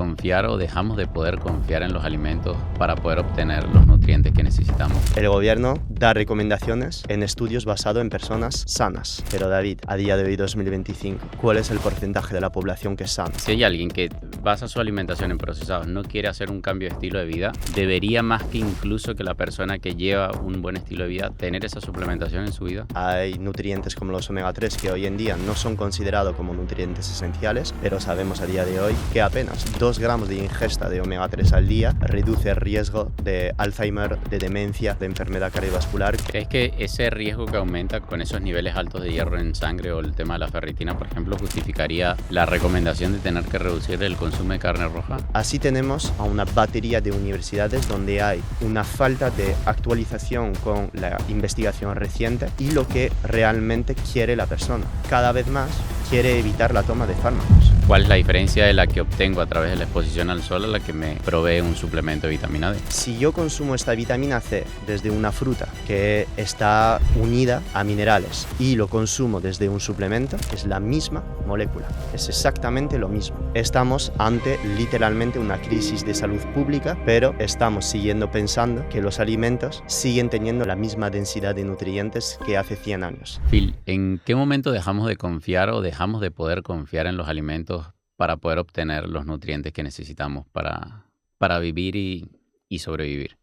confiar o dejamos de poder confiar en los alimentos para poder obtener los nutrientes que necesitamos? El gobierno da recomendaciones en estudios basados en personas sanas. Pero David, a día de hoy 2025, ¿cuál es el porcentaje de la población que es sana? Si hay alguien que basa su alimentación en procesados, no quiere hacer un cambio de estilo de vida, debería más que incluso que la persona que lleva un buen estilo de vida tener esa suplementación en su vida. Hay nutrientes como los omega 3 que hoy en día no son considerados como nutrientes esenciales, pero sabemos a día de hoy que apenas 2 gramos de ingesta de omega 3 al día reduce el riesgo de Alzheimer, de demencia, de enfermedad cardiovascular. ¿Crees que ese riesgo que aumenta con esos niveles altos de hierro en sangre o el tema de la ferritina, por ejemplo, justificaría la recomendación de tener que reducir el consumo de carne roja? Así tenemos a una batería de universidades donde hay una falta de actualización con la investigación reciente y lo que realmente quiere la persona. Cada vez más quiere evitar la toma de fármacos. ¿Cuál es la diferencia de la que obtengo a través de la exposición al sol a la que me provee un suplemento de vitamina D? Si yo consumo esta vitamina C desde una fruta que está unida a minerales y lo consumo desde un suplemento, es la misma molécula, es exactamente lo mismo. Estamos ante literalmente una crisis de salud pública, pero estamos siguiendo pensando que los alimentos siguen teniendo la misma densidad de nutrientes que hace 100 años. Phil, ¿en qué momento dejamos de confiar o dejamos de poder confiar en los alimentos para poder obtener los nutrientes que necesitamos para vivir y sobrevivir?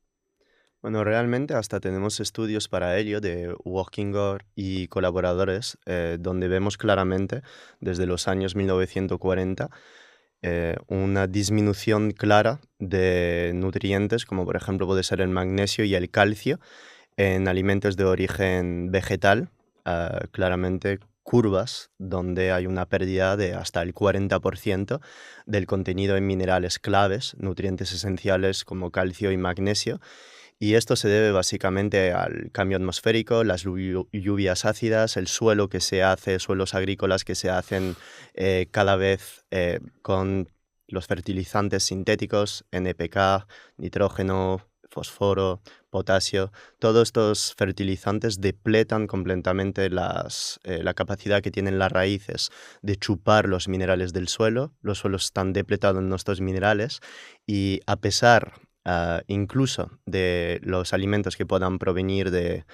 Bueno, realmente hasta tenemos estudios para ello de Walkinger y colaboradores, donde vemos claramente desde los años 1940 una disminución clara de nutrientes, como por ejemplo puede ser el magnesio y el calcio, en alimentos de origen vegetal, claramente curvas donde hay una pérdida de hasta el 40% del contenido en minerales claves, nutrientes esenciales como calcio y magnesio. Y esto se debe básicamente al cambio atmosférico, las lluvias ácidas, el suelo que se hace, suelos agrícolas que se hacen cada vez con los fertilizantes sintéticos, NPK, nitrógeno, fósforo, potasio. Todos estos fertilizantes depletan completamente la capacidad que tienen las raíces de chupar los minerales del suelo. Los suelos están depletados en estos minerales y a pesar incluso de los alimentos que puedan provenir de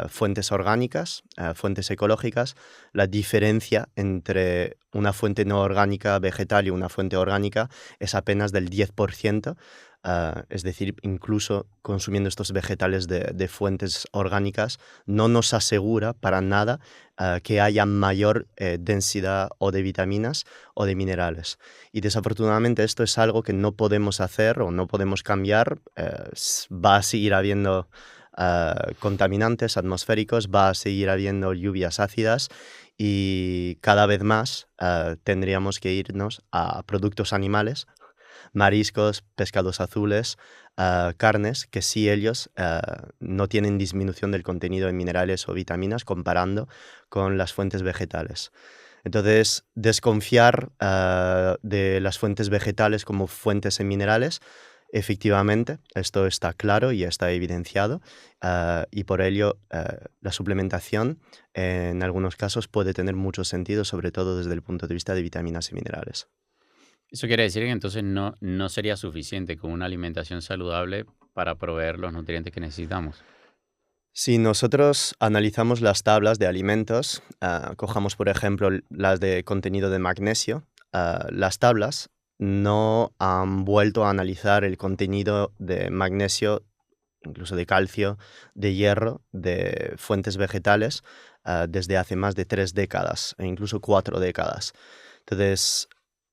fuentes orgánicas, fuentes ecológicas, la diferencia entre una fuente no orgánica vegetal y una fuente orgánica es apenas del 10%. Es decir, incluso consumiendo estos vegetales de fuentes orgánicas no nos asegura para nada que haya mayor densidad o de vitaminas o de minerales. Y desafortunadamente esto es algo que no podemos hacer o no podemos cambiar. Va a seguir habiendo contaminantes atmosféricos, va a seguir habiendo lluvias ácidas y cada vez más tendríamos que irnos a productos animales, mariscos, pescados azules, carnes, que sí ellos no tienen disminución del contenido de minerales o vitaminas comparando con las fuentes vegetales. Entonces, desconfiar de las fuentes vegetales como fuentes en minerales, efectivamente, esto está claro y está evidenciado, y por ello la suplementación en algunos casos puede tener mucho sentido, sobre todo desde el punto de vista de vitaminas y minerales. Eso quiere decir que entonces no sería suficiente con una alimentación saludable para proveer los nutrientes que necesitamos. Si nosotros analizamos las tablas de alimentos, cojamos por ejemplo las de contenido de magnesio, las tablas no han vuelto a analizar el contenido de magnesio, incluso de calcio, de hierro, de fuentes vegetales desde hace más de 3 décadas e incluso 4 décadas. Entonces,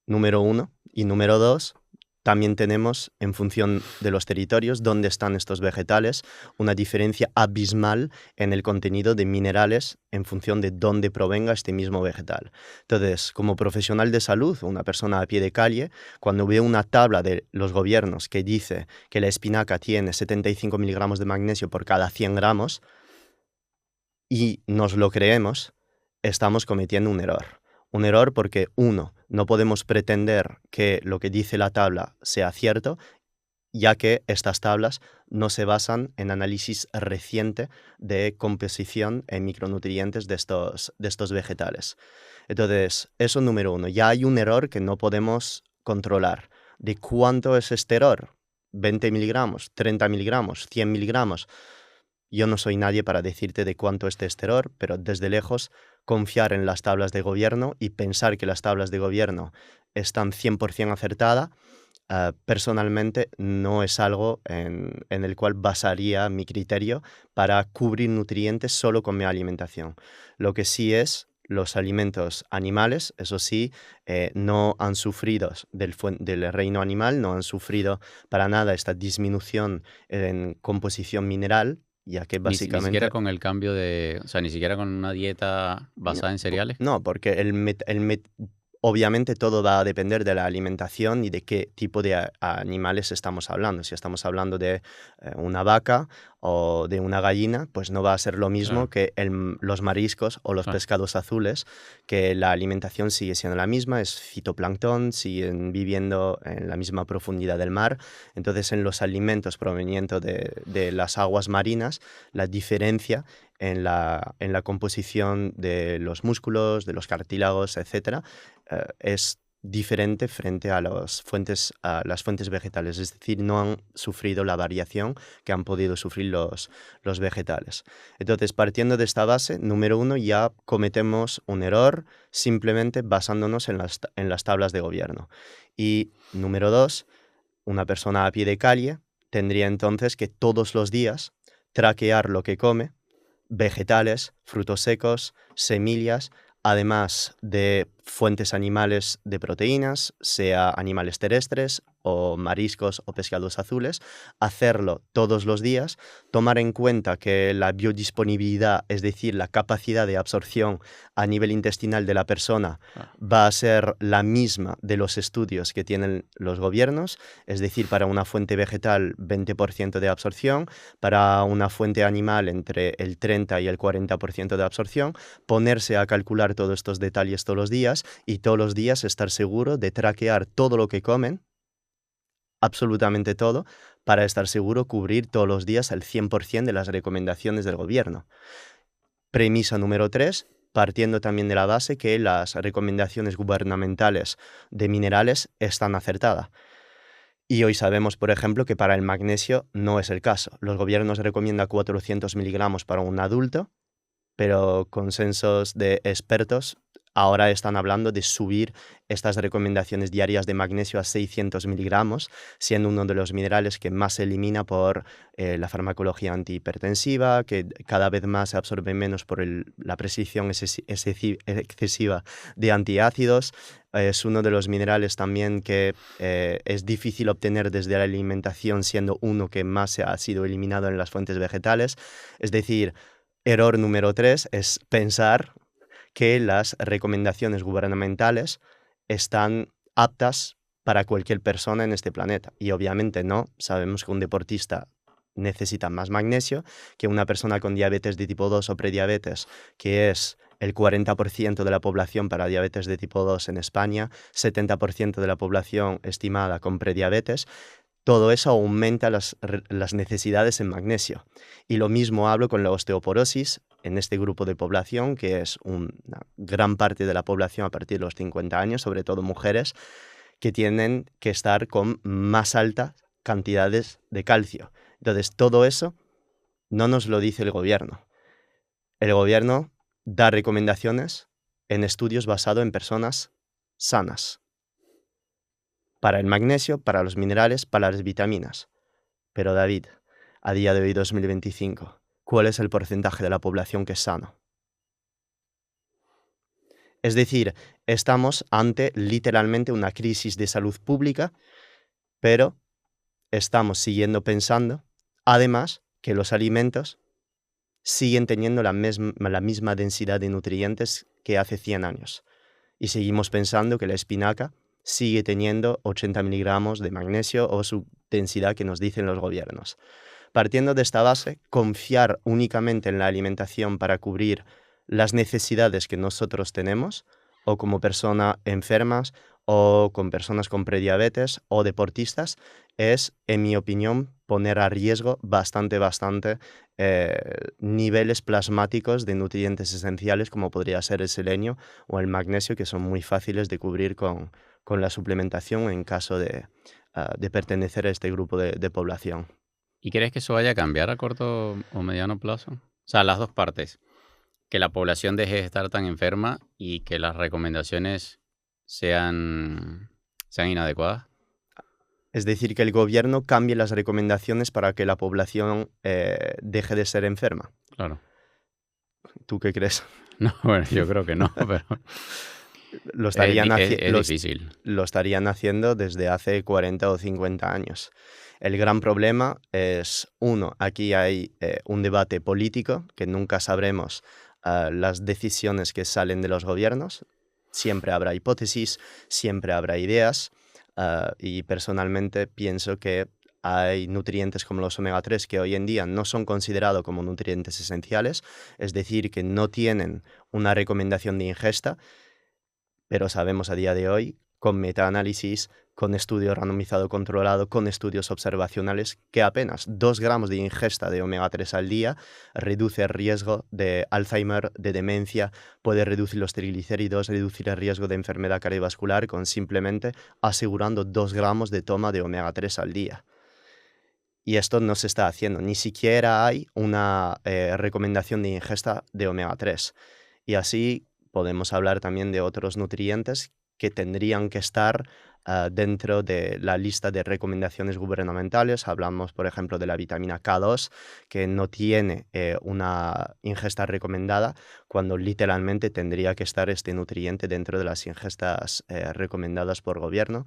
número 1 y número 2, también tenemos, en función de los territorios donde están estos vegetales, una diferencia abismal en el contenido de minerales en función de dónde provenga este mismo vegetal. Entonces, como profesional de salud, una persona a pie de calle, cuando ve una tabla de los gobiernos que dice que la espinaca tiene 75 miligramos de magnesio por cada 100 gramos y nos lo creemos, estamos cometiendo un error. Un error porque, uno, no podemos pretender que lo que dice la tabla sea cierto, ya que estas tablas no se basan en análisis reciente de composición en micronutrientes de estos vegetales. Entonces, eso número 1. Ya hay un error que no podemos controlar. de cuánto es este error, 20 miligramos, 30 miligramos, 100 miligramos. Yo no soy nadie para decirte de cuánto es este error, pero desde lejos confiar en las tablas de gobierno y pensar que las tablas de gobierno están 100% acertadas, personalmente no es algo en el cual basaría mi criterio para cubrir nutrientes solo con mi alimentación. Lo que sí es, los alimentos animales, eso sí, no han sufrido del reino animal, no han sufrido para nada esta disminución en composición mineral, ya que Ni siquiera básicamente con el cambio de, o sea, ni siquiera con una dieta no, basada en cereales. no, porque obviamente todo va a depender de la alimentación y de qué tipo de animales estamos hablando. Si estamos hablando de una vaca o de una gallina, pues no va a ser lo mismo Claro, que los mariscos o los claro. pescados azules, que la alimentación sigue siendo la misma, es fitoplancton, siguen viviendo en la misma profundidad del mar. Entonces, en los alimentos provenientes de las aguas marinas, la diferencia en la composición de los músculos, de los cartílagos, etcétera, es diferente frente a a las fuentes vegetales, es decir, no han sufrido la variación que han podido sufrir los vegetales. Entonces, partiendo de esta base, número uno, ya cometemos un error simplemente basándonos en las tablas de gobierno. Y número dos, una persona a pie de calle tendría entonces que todos los días traquear lo que come, vegetales, frutos secos, semillas, además de fuentes animales de proteínas, sea animales terrestres o mariscos o pescados azules, hacerlo todos los días, tomar en cuenta que la biodisponibilidad, es decir, la capacidad de absorción a nivel intestinal de la persona, Ah, va a ser la misma de los estudios que tienen los gobiernos, es decir, para una fuente vegetal 20% de absorción, para una fuente animal entre el 30 y el 40% de absorción, ponerse a calcular todos estos detalles todos los días y todos los días estar seguro de traquear todo lo que comen, absolutamente todo, para estar seguro cubrir todos los días el 100% de las recomendaciones del gobierno. Premisa número 3, partiendo también de la base que las recomendaciones gubernamentales de minerales están acertadas. Y hoy sabemos, por ejemplo, que para el magnesio no es el caso. Los gobiernos recomiendan 400 miligramos para un adulto, pero consensos de expertos ahora están hablando de subir estas recomendaciones diarias de magnesio a 600 miligramos, siendo uno de los minerales que más se elimina por la farmacología antihipertensiva, que cada vez más se absorbe menos por la prescripción excesiva de antiácidos. Es uno de los minerales también que es difícil obtener desde la alimentación, siendo uno que más se ha sido eliminado en las fuentes vegetales. Es decir, error número 3 es pensar que las recomendaciones gubernamentales están aptas para cualquier persona en este planeta. Y obviamente no. Sabemos que un deportista necesita más magnesio que una persona con diabetes de tipo 2 o prediabetes, que es el 40% de la población para diabetes de tipo 2 en España, 70% de la población estimada con prediabetes. Todo eso aumenta las necesidades en magnesio. Y lo mismo hablo con la osteoporosis en este grupo de población, que es una gran parte de la población a partir de los 50 años, sobre todo mujeres, que tienen que estar con más altas cantidades de calcio. Entonces, todo eso no nos lo dice el gobierno. El gobierno da recomendaciones en estudios basados en personas sanas. Para el magnesio, para los minerales, para las vitaminas. Pero David, a día de hoy 2025, ¿cuál es el porcentaje de la población que es sano? Es decir, estamos ante literalmente una crisis de salud pública, pero estamos siguiendo pensando, además, que los alimentos siguen teniendo la misma densidad de nutrientes que hace 100 años. Y seguimos pensando que la espinaca sigue teniendo 80 miligramos de magnesio o su densidad que nos dicen los gobiernos. Partiendo de esta base, confiar únicamente en la alimentación para cubrir las necesidades que nosotros tenemos, o como personas enfermas, o con personas con prediabetes, o deportistas, es, en mi opinión, poner a riesgo bastante niveles plasmáticos de nutrientes esenciales, como podría ser el selenio o el magnesio, que son muy fáciles de cubrir con la suplementación en caso de pertenecer a este grupo de población. ¿Y crees que eso vaya a cambiar a corto o mediano plazo? O sea, las dos partes, que la población deje de estar tan enferma y que las recomendaciones sean inadecuadas. Es decir, que el gobierno cambie las recomendaciones para que la población deje de ser enferma. Claro. ¿Tú qué crees? No, bueno, yo creo que no, pero Lo es, estarían, difícil. lo estarían haciendo desde hace 40 o 50 años. El gran problema es, uno, aquí hay un debate político que nunca sabremos las decisiones que salen de los gobiernos. Siempre habrá hipótesis, siempre habrá ideas y personalmente pienso que hay nutrientes como los omega 3 que hoy en día no son considerados como nutrientes esenciales, es decir, que no tienen una recomendación de ingesta, pero sabemos a día de hoy, con metaanálisis, con estudio randomizado controlado, con estudios observacionales, que apenas 2 gramos de ingesta de omega 3 al día reduce el riesgo de Alzheimer, de demencia, puede reducir los triglicéridos, reducir el riesgo de enfermedad cardiovascular con simplemente asegurando 2 gramos de toma de omega 3 al día. Y esto no se está haciendo, ni siquiera hay una recomendación de ingesta de omega 3. Y así podemos hablar también de otros nutrientes que tendrían que estar dentro de la lista de recomendaciones gubernamentales. Hablamos, por ejemplo, de la vitamina K2, que no tiene una ingesta recomendada, cuando literalmente tendría que estar este nutriente dentro de las ingestas recomendadas por gobierno,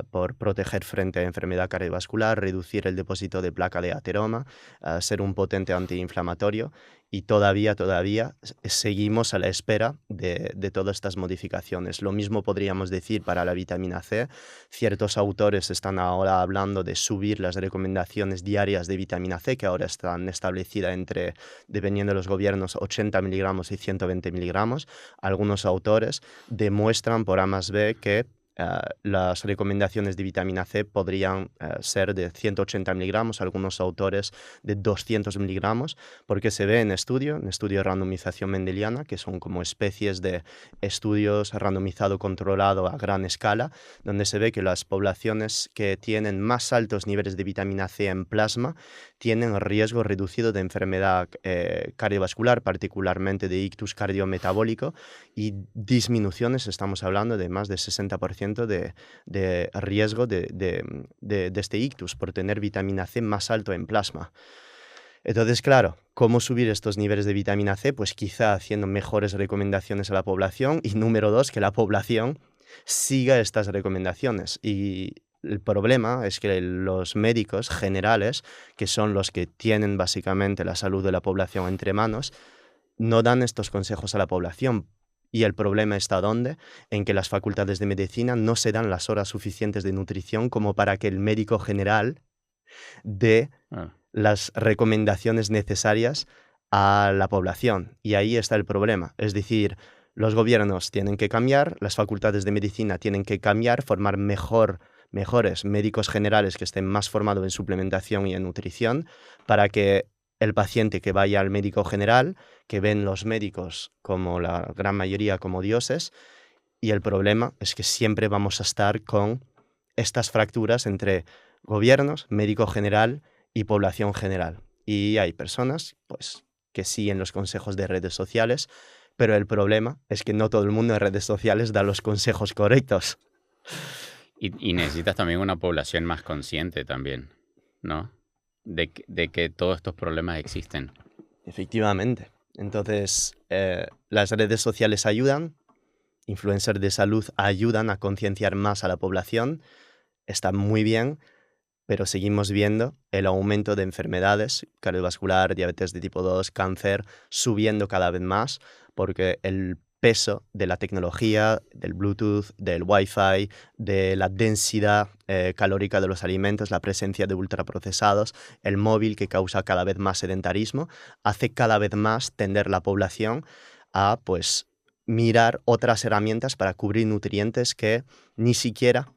por proteger frente a enfermedad cardiovascular, reducir el depósito de placa de ateroma, ser un potente antiinflamatorio. Y todavía seguimos a la espera de todas estas modificaciones. Lo mismo podríamos decir para la vitamina C. Ciertos autores están ahora hablando de subir las recomendaciones diarias de vitamina C, que ahora están establecidas entre, dependiendo de los gobiernos, 80 miligramos y 120 miligramos. Algunos autores demuestran por A más B que las recomendaciones de vitamina C podrían ser de 180 miligramos, algunos autores de 200 miligramos, porque se ve en estudio de randomización mendeliana, que son como especies de estudios randomizado controlado a gran escala, donde se ve que las poblaciones que tienen más altos niveles de vitamina C en plasma tienen riesgo reducido de enfermedad cardiovascular, particularmente de ictus cardiometabólico, y disminuciones, estamos hablando de más de 60% de riesgo de este ictus por tener vitamina C más alto en plasma. Entonces, claro, ¿cómo subir estos niveles de vitamina C? Pues quizá haciendo mejores recomendaciones a la población y número 2, que la población siga estas recomendaciones. Y el problema es que los médicos generales, que son los que tienen básicamente la salud de la población entre manos, no dan estos consejos a la población. Y el problema está ¿dónde? En que las facultades de medicina no se dan las horas suficientes de nutrición como para que el médico general dé las recomendaciones necesarias a la población. Y ahí está el problema. Es decir, los gobiernos tienen que cambiar, las facultades de medicina tienen que cambiar, formar mejores médicos generales que estén más formados en suplementación y en nutrición, para que el paciente que vaya al médico general, que ven los médicos como la gran mayoría como dioses, y el problema es que siempre vamos a estar con estas fracturas entre gobiernos, médico general y población general. Y hay personas pues, que siguen los consejos de redes sociales, pero el problema es que no todo el mundo en redes sociales da los consejos correctos. Y necesitas también una población más consciente también, ¿no? De que todos estos problemas existen. Efectivamente. Entonces, las redes sociales ayudan, influencers de salud ayudan a concienciar más a la población, está muy bien, pero seguimos viendo el aumento de enfermedades cardiovascular, diabetes de tipo 2, cáncer, subiendo cada vez más, porque el peso de la tecnología, del Bluetooth, del Wi-Fi, de la densidad calórica de los alimentos, la presencia de ultraprocesados, el móvil que causa cada vez más sedentarismo, hace cada vez más tender la población a pues, mirar otras herramientas para cubrir nutrientes que ni siquiera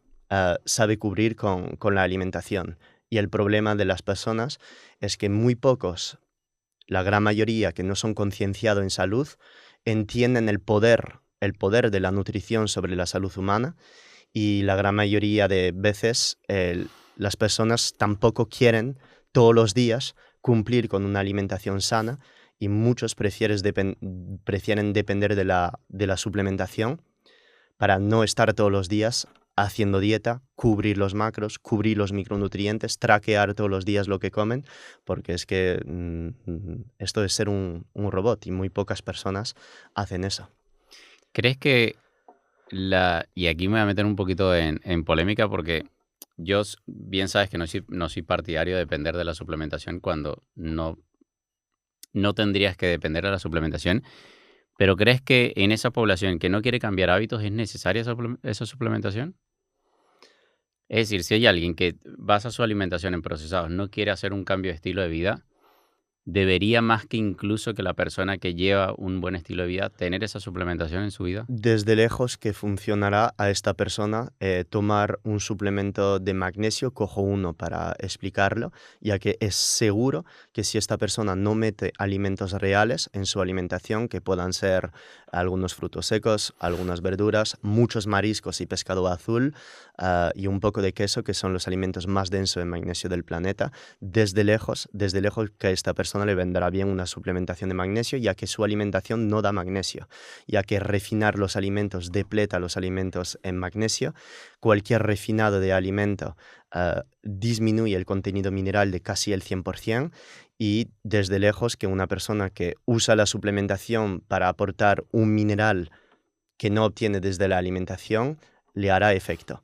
sabe cubrir con la alimentación. Y el problema de las personas es que muy pocos, la gran mayoría que no son concienciados en salud, entienden el poder de la nutrición sobre la salud humana y la gran mayoría de veces las personas tampoco quieren todos los días cumplir con una alimentación sana y muchos prefieren depender de la suplementación para no estar todos los días haciendo dieta, cubrir los macros, cubrir los micronutrientes, traquear todos los días lo que comen, porque es que esto es ser un robot y muy pocas personas hacen eso. ¿Crees que y aquí me voy a meter un poquito en polémica porque bien sabes que no soy partidario de depender de la suplementación cuando no tendrías que depender de la suplementación, pero ¿crees que en esa población que no quiere cambiar hábitos es necesaria esa suplementación? Es decir, si hay alguien que basa su alimentación en procesados, no quiere hacer un cambio de estilo de vida, debería más que incluso que la persona que lleva un buen estilo de vida tener esa suplementación en su vida. Desde lejos que funcionará a esta persona tomar un suplemento de magnesio, cojo uno para explicarlo, ya que es seguro que si esta persona no mete alimentos reales en su alimentación, que puedan ser algunos frutos secos, algunas verduras, muchos mariscos y pescado azul, y un poco de queso, que son los alimentos más densos en magnesio del planeta, desde lejos que a esta persona le vendrá bien una suplementación de magnesio, ya que su alimentación no da magnesio, ya que refinar los alimentos depleta los alimentos en magnesio. Cualquier refinado de alimento disminuye el contenido mineral de casi el 100%, y desde lejos que una persona que usa la suplementación para aportar un mineral que no obtiene desde la alimentación le hará efecto.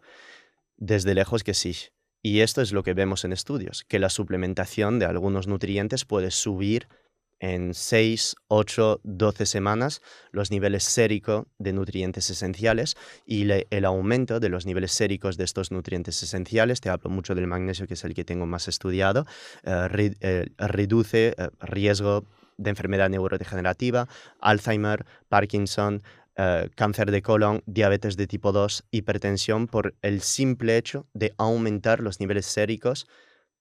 Desde lejos que sí. Y esto es lo que vemos en estudios, que la suplementación de algunos nutrientes puede subir en 6, 8, 12 semanas los niveles séricos de nutrientes esenciales, y el aumento de los niveles séricos de estos nutrientes esenciales, te hablo mucho del magnesio, que es el que tengo más estudiado, reduce riesgo de enfermedad neurodegenerativa, Alzheimer, Parkinson, cáncer de colon, diabetes de tipo 2, hipertensión, por el simple hecho de aumentar los niveles séricos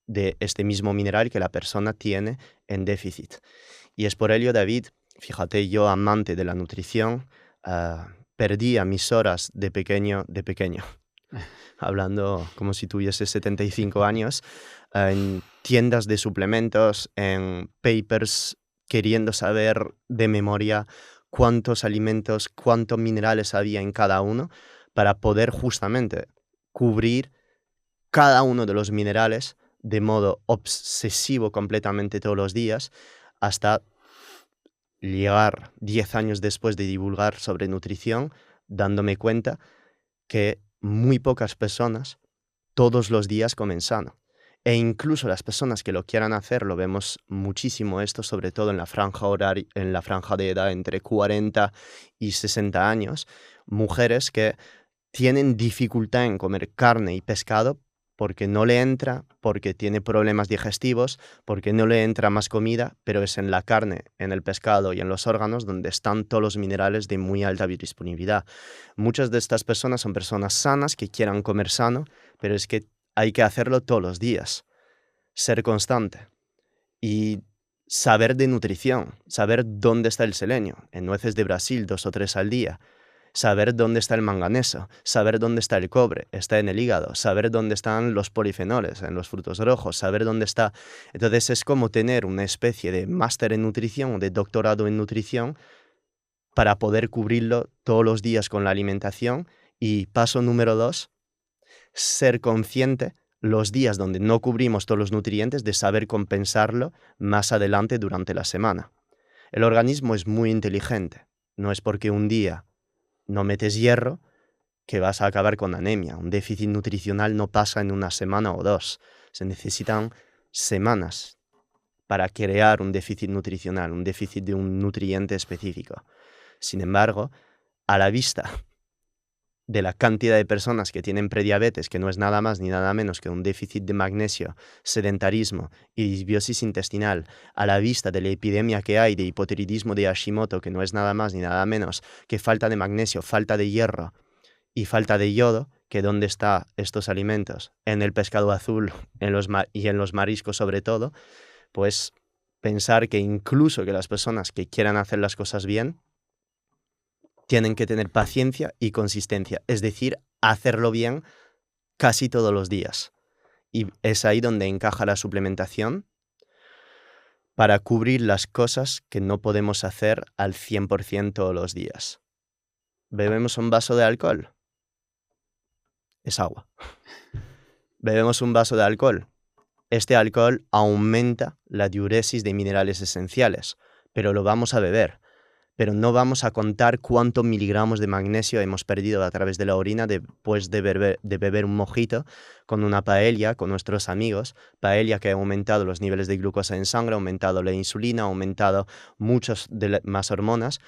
de este mismo mineral que la persona tiene en déficit. Y es por ello, David, fíjate, yo amante de la nutrición, perdía mis horas de pequeño, hablando como si tuviese 75 años, en tiendas de suplementos, en papers, queriendo saber de memoria cuántos alimentos, cuántos minerales había en cada uno, para poder justamente cubrir cada uno de los minerales de modo obsesivo completamente todos los días, hasta llegar 10 años después de divulgar sobre nutrición, dándome cuenta que muy pocas personas todos los días comen sano. E incluso las personas que lo quieran hacer, lo vemos muchísimo esto, sobre todo en la franja de edad entre 40 y 60 años, mujeres que tienen dificultad en comer carne y pescado porque no le entra, porque tiene problemas digestivos, porque no le entra más comida, pero es en la carne, en el pescado y en los órganos donde están todos los minerales de muy alta biodisponibilidad. Muchas de estas personas son personas sanas que quieran comer sano, pero es que hay que hacerlo todos los días, ser constante y saber de nutrición, saber dónde está el selenio, en nueces de Brasil 2 o 3 al día, saber dónde está el manganeso, saber dónde está el cobre, está en el hígado, saber dónde están los polifenoles, en los frutos rojos, saber dónde está. Entonces es como tener una especie de máster en nutrición, de doctorado en nutrición, para poder cubrirlo todos los días con la alimentación. Y paso número 2, ser consciente los días donde no cubrimos todos los nutrientes, de saber compensarlo más adelante durante la semana. El organismo es muy inteligente. No es porque un día no metes hierro que vas a acabar con anemia. Un déficit nutricional no pasa en una semana o 2. Se necesitan semanas para crear un déficit nutricional, un déficit de un nutriente específico. Sin embargo, a la vista de la cantidad de personas que tienen prediabetes, que no es nada más ni nada menos que un déficit de magnesio, sedentarismo y disbiosis intestinal, a la vista de la epidemia que hay de hipotiroidismo de Hashimoto, que no es nada más ni nada menos que falta de magnesio, falta de hierro y falta de yodo, que ¿dónde están estos alimentos? En el pescado azul y en los mariscos sobre todo, pues pensar que incluso que las personas que quieran hacer las cosas bien tienen que tener paciencia y consistencia, es decir, hacerlo bien casi todos los días. Y es ahí donde encaja la suplementación para cubrir las cosas que no podemos hacer al 100% todos los días. ¿Bebemos un vaso de alcohol? Es agua. ¿Bebemos un vaso de alcohol? Este alcohol aumenta la diuresis de minerales esenciales, pero lo vamos a beber. Pero no vamos a contar cuántos miligramos de magnesio hemos perdido a través de la orina después de beber un mojito con una paella con nuestros amigos. Paella que ha aumentado los niveles de glucosa en sangre, ha aumentado la insulina, ha aumentado muchas más hormonas.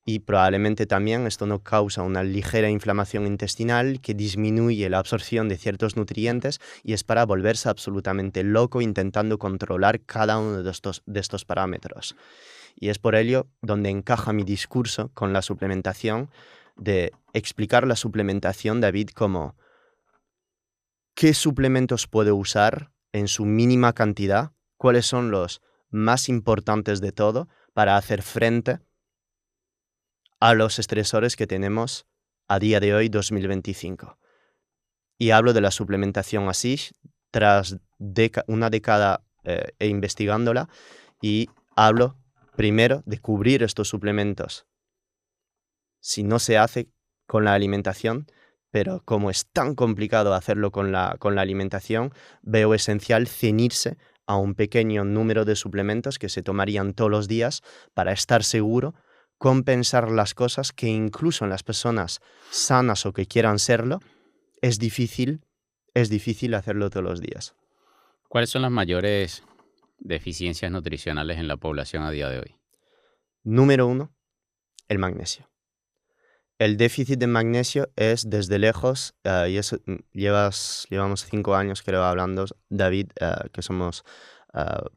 Y probablemente también esto no causa una ligera inflamación intestinal que disminuye la absorción de ciertos nutrientes y es para volverse absolutamente loco intentando controlar cada uno de estos parámetros. Y es por ello donde encaja mi discurso con la suplementación, de explicar la suplementación, David, como qué suplementos puedo usar en su mínima cantidad, cuáles son los más importantes de todo para hacer frente a los estresores que tenemos a día de hoy, 2025. Y hablo de la suplementación así, tras una década investigándola, y hablo primero de cubrir estos suplementos si no se hace con la alimentación, pero como es tan complicado hacerlo con la alimentación, veo esencial ceñirse a un pequeño número de suplementos que se tomarían todos los días para estar seguro, compensar las cosas que incluso en las personas sanas o que quieran serlo, es difícil hacerlo todos los días. ¿Cuáles son las mayores deficiencias nutricionales en la población a día de hoy? Número 1, el magnesio. El déficit de magnesio es desde lejos, y eso llevamos 5 años creo hablando, David, que somos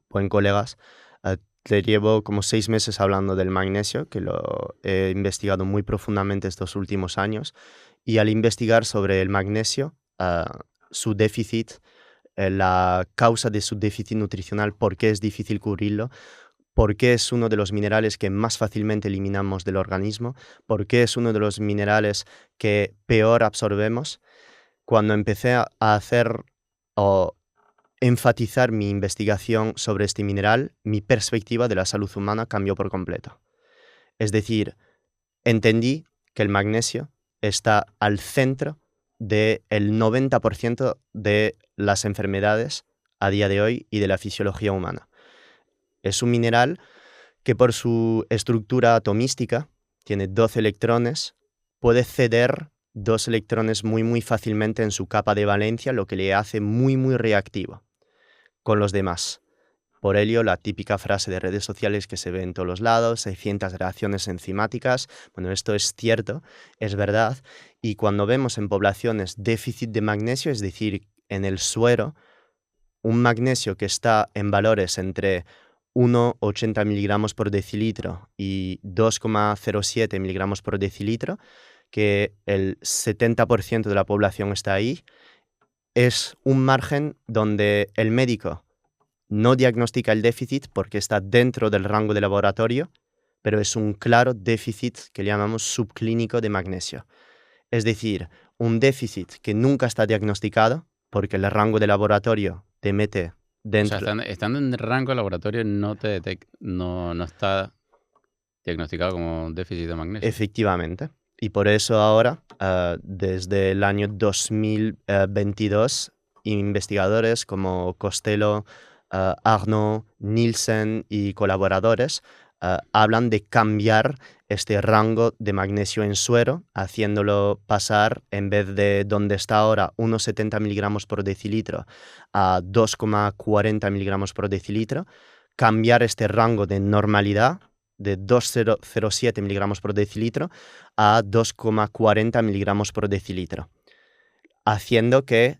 buen colegas, te llevo como 6 meses hablando del magnesio, que lo he investigado muy profundamente estos últimos años, y al investigar sobre el magnesio, su déficit, la causa de su déficit nutricional, por qué es difícil cubrirlo, por qué es uno de los minerales que más fácilmente eliminamos del organismo, por qué es uno de los minerales que peor absorbemos. Cuando empecé a hacer o enfatizar mi investigación sobre este mineral, mi perspectiva de la salud humana cambió por completo. Es decir, entendí que el magnesio está al centro del 90% de las enfermedades a día de hoy y de la fisiología humana. Es un mineral que por su estructura atomística, tiene 12 electrones, puede ceder 2 electrones muy muy fácilmente en su capa de valencia, lo que le hace muy muy reactivo con los demás. Por ello, la típica frase de redes sociales que se ve en todos los lados, 600 reacciones enzimáticas, bueno, esto es cierto, es verdad, y cuando vemos en poblaciones déficit de magnesio, es decir, en el suero, un magnesio que está en valores entre 1,80 miligramos por decilitro y 2,07 miligramos por decilitro, que el 70% de la población está ahí, es un margen donde el médico no diagnostica el déficit porque está dentro del rango de laboratorio, pero es un claro déficit que llamamos subclínico de magnesio. Es decir, un déficit que nunca está diagnosticado porque el rango de laboratorio te mete dentro. O sea, estando en el rango de laboratorio no está diagnosticado como un déficit de magnesio. Efectivamente. Y por eso ahora, desde el año 2022, investigadores como Costello, Arnaud, Nielsen y colaboradores hablan de cambiar este rango de magnesio en suero, haciéndolo pasar, en vez de donde está ahora 1,70 miligramos por decilitro a 2,40 miligramos por decilitro, cambiar este rango de normalidad de 2,007 miligramos por decilitro a 2,40 miligramos por decilitro, haciendo que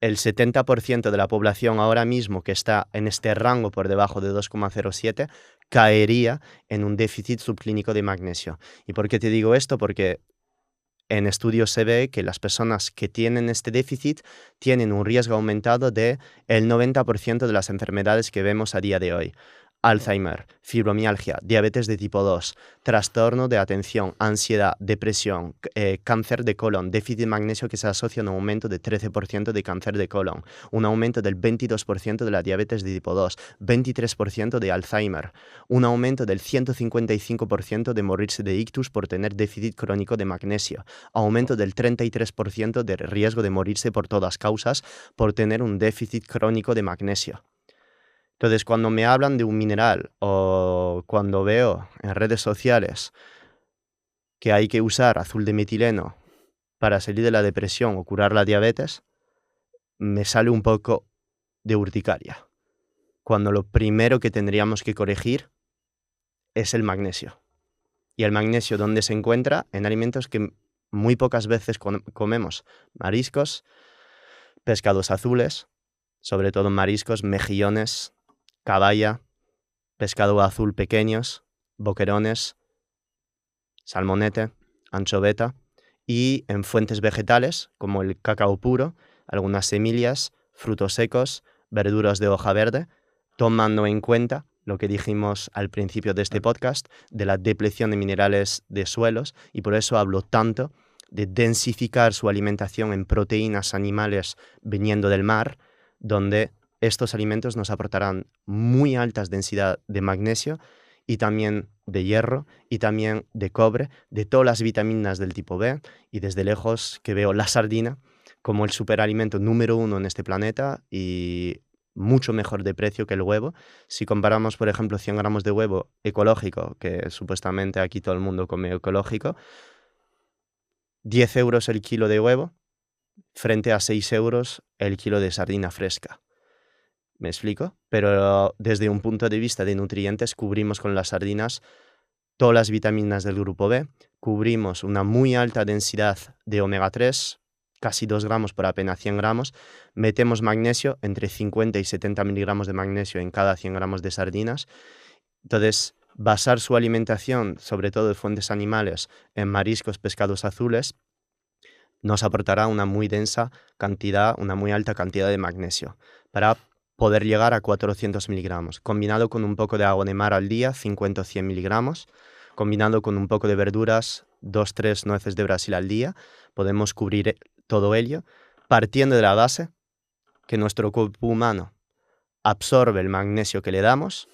el 70% de la población ahora mismo que está en este rango por debajo de 2,07 caería en un déficit subclínico de magnesio. ¿Y por qué te digo esto? Porque en estudios se ve que las personas que tienen este déficit tienen un riesgo aumentado del 90% de las enfermedades que vemos a día de hoy. Alzheimer, fibromialgia, diabetes de tipo 2, trastorno de atención, ansiedad, depresión, cáncer de colon, déficit de magnesio que se asocia a un aumento de 13% de cáncer de colon, un aumento del 22% de la diabetes de tipo 2, 23% de Alzheimer, un aumento del 155% de morirse de ictus por tener déficit crónico de magnesio, aumento del 33% de riesgo de morirse por todas causas por tener un déficit crónico de magnesio. Entonces, cuando me hablan de un mineral o cuando veo en redes sociales que hay que usar azul de metileno para salir de la depresión o curar la diabetes, me sale un poco de urticaria, cuando lo primero que tendríamos que corregir es el magnesio. Y el magnesio, ¿dónde se encuentra? En alimentos que muy pocas veces comemos: mariscos, pescados azules, sobre todo mariscos, mejillones, caballa, pescado azul pequeños, boquerones, salmonete, anchoveta, y en fuentes vegetales como el cacao puro, algunas semillas, frutos secos, verduras de hoja verde, tomando en cuenta lo que dijimos al principio de este podcast de la depleción de minerales de suelos, y por eso hablo tanto de densificar su alimentación en proteínas animales viniendo del mar, donde estos alimentos nos aportarán muy altas densidades de magnesio y también de hierro y también de cobre, de todas las vitaminas del tipo B, y desde lejos que veo la sardina como el superalimento número 1 en este planeta y mucho mejor de precio que el huevo. Si comparamos, por ejemplo, 100 gramos de huevo ecológico, que supuestamente aquí todo el mundo come ecológico, 10 euros el kilo de huevo frente a 6 euros el kilo de sardina fresca. ¿Me explico? Pero desde un punto de vista de nutrientes, cubrimos con las sardinas todas las vitaminas del grupo B, cubrimos una muy alta densidad de omega 3, casi 2 gramos por apenas 100 gramos, metemos magnesio, entre 50 y 70 miligramos de magnesio en cada 100 gramos de sardinas. Entonces, basar su alimentación, sobre todo de fuentes animales, en mariscos, pescados azules, nos aportará una muy densa cantidad, una muy alta cantidad de magnesio, para poder llegar a 400 miligramos, combinado con un poco de agua de mar al día, 50 o 100 miligramos, combinado con un poco de verduras, 2-3 nueces de Brasil al día, podemos cubrir todo ello, partiendo de la base que nuestro cuerpo humano absorbe el magnesio que le damos.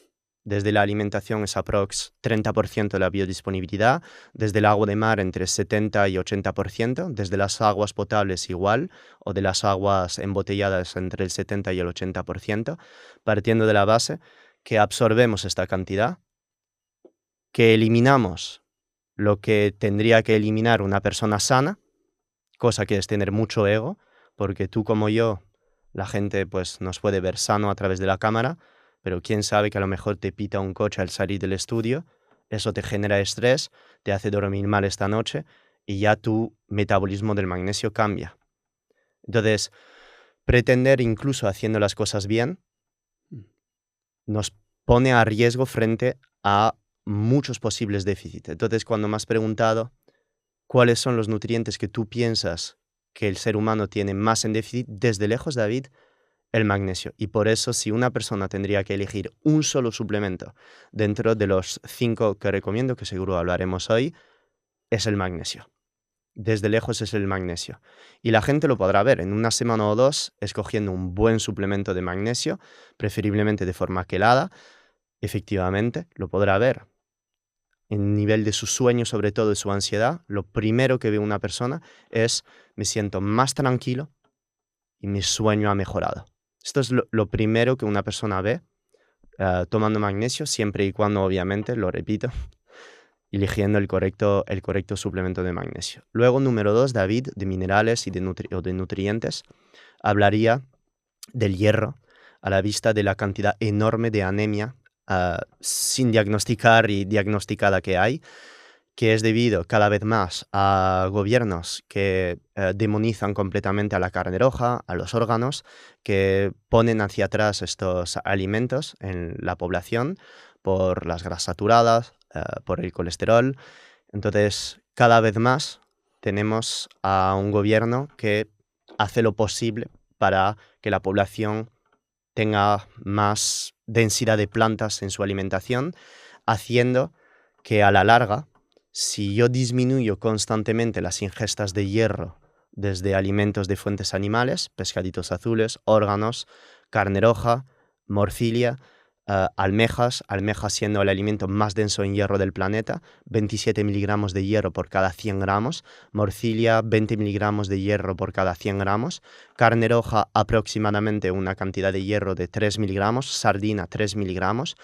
Desde la alimentación es aprox 30% de la biodisponibilidad, desde el agua de mar entre 70 y 80%, desde las aguas potables igual, o de las aguas embotelladas entre el 70 y el 80%, partiendo de la base que absorbemos esta cantidad, que eliminamos lo que tendría que eliminar una persona sana, cosa que es tener mucho ego, porque tú como yo, la gente pues nos puede ver sano a través de la cámara, pero quién sabe que a lo mejor te pita un coche al salir del estudio, eso te genera estrés, te hace dormir mal esta noche y ya tu metabolismo del magnesio cambia. Entonces, pretender incluso haciendo las cosas bien nos pone a riesgo frente a muchos posibles déficits. Entonces, cuando me has preguntado cuáles son los nutrientes que tú piensas que el ser humano tiene más en déficit, desde lejos, David, el magnesio. Y por eso, si una persona tendría que elegir un solo suplemento dentro de los 5 que recomiendo, que seguro hablaremos hoy, es el magnesio. Desde lejos es el magnesio. Y la gente lo podrá ver en una semana o 2 escogiendo un buen suplemento de magnesio, preferiblemente de forma quelada. Efectivamente, lo podrá ver. En nivel de su sueño, sobre todo de su ansiedad, lo primero que ve una persona es: me siento más tranquilo y mi sueño ha mejorado. Esto es lo primero que una persona ve tomando magnesio, siempre y cuando, obviamente, lo repito, eligiendo el correcto suplemento de magnesio. Luego, número 2, David, de minerales y de nutrientes, hablaría del hierro, a la vista de la cantidad enorme de anemia sin diagnosticar y diagnosticada que hay, que es debido cada vez más a gobiernos que demonizan completamente a la carne roja, a los órganos, que ponen hacia atrás estos alimentos en la población por las grasas saturadas, por el colesterol. Entonces, cada vez más tenemos a un gobierno que hace lo posible para que la población tenga más densidad de plantas en su alimentación, haciendo que a la larga, si yo disminuyo constantemente las ingestas de hierro desde alimentos de fuentes animales, pescaditos azules, órganos, carne roja, morcilla, almejas siendo el alimento más denso en hierro del planeta, 27 miligramos de hierro por cada 100 gramos, morcilla 20 miligramos de hierro por cada 100 gramos, carne roja aproximadamente una cantidad de hierro de 3 miligramos, sardina 3 miligramos,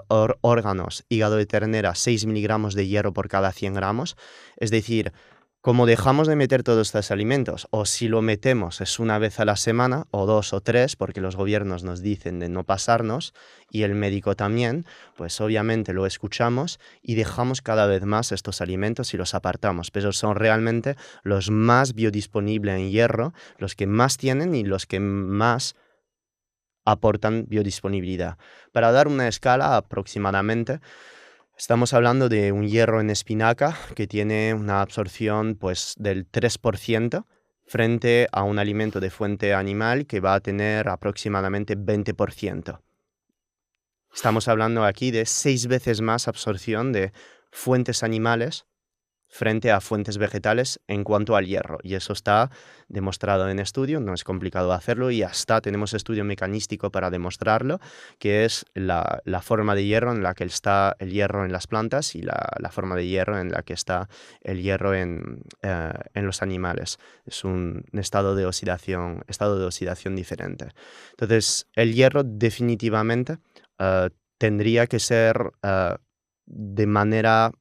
órganos, hígado de ternera 6 miligramos de hierro por cada 100 gramos, es decir, como dejamos de meter todos estos alimentos, o si lo metemos es una vez a la semana, o 2 o 3, porque los gobiernos nos dicen de no pasarnos, y el médico también, pues obviamente lo escuchamos y dejamos cada vez más estos alimentos y los apartamos. Pero son realmente los más biodisponibles en hierro, los que más tienen y los que más aportan biodisponibilidad. Para dar una escala aproximadamente, estamos hablando de un hierro en espinaca que tiene una absorción pues, del 3% frente a un alimento de fuente animal que va a tener aproximadamente 20%. Estamos hablando aquí de 6 veces más absorción de fuentes animales frente a fuentes vegetales en cuanto al hierro. Y eso está demostrado en estudio, no es complicado hacerlo y hasta tenemos estudio mecanístico para demostrarlo, que es la forma de hierro en la que está el hierro en las plantas y la forma de hierro en la que está el hierro en los animales. Es un estado de oxidación diferente. Entonces, el hierro definitivamente tendría que ser de manera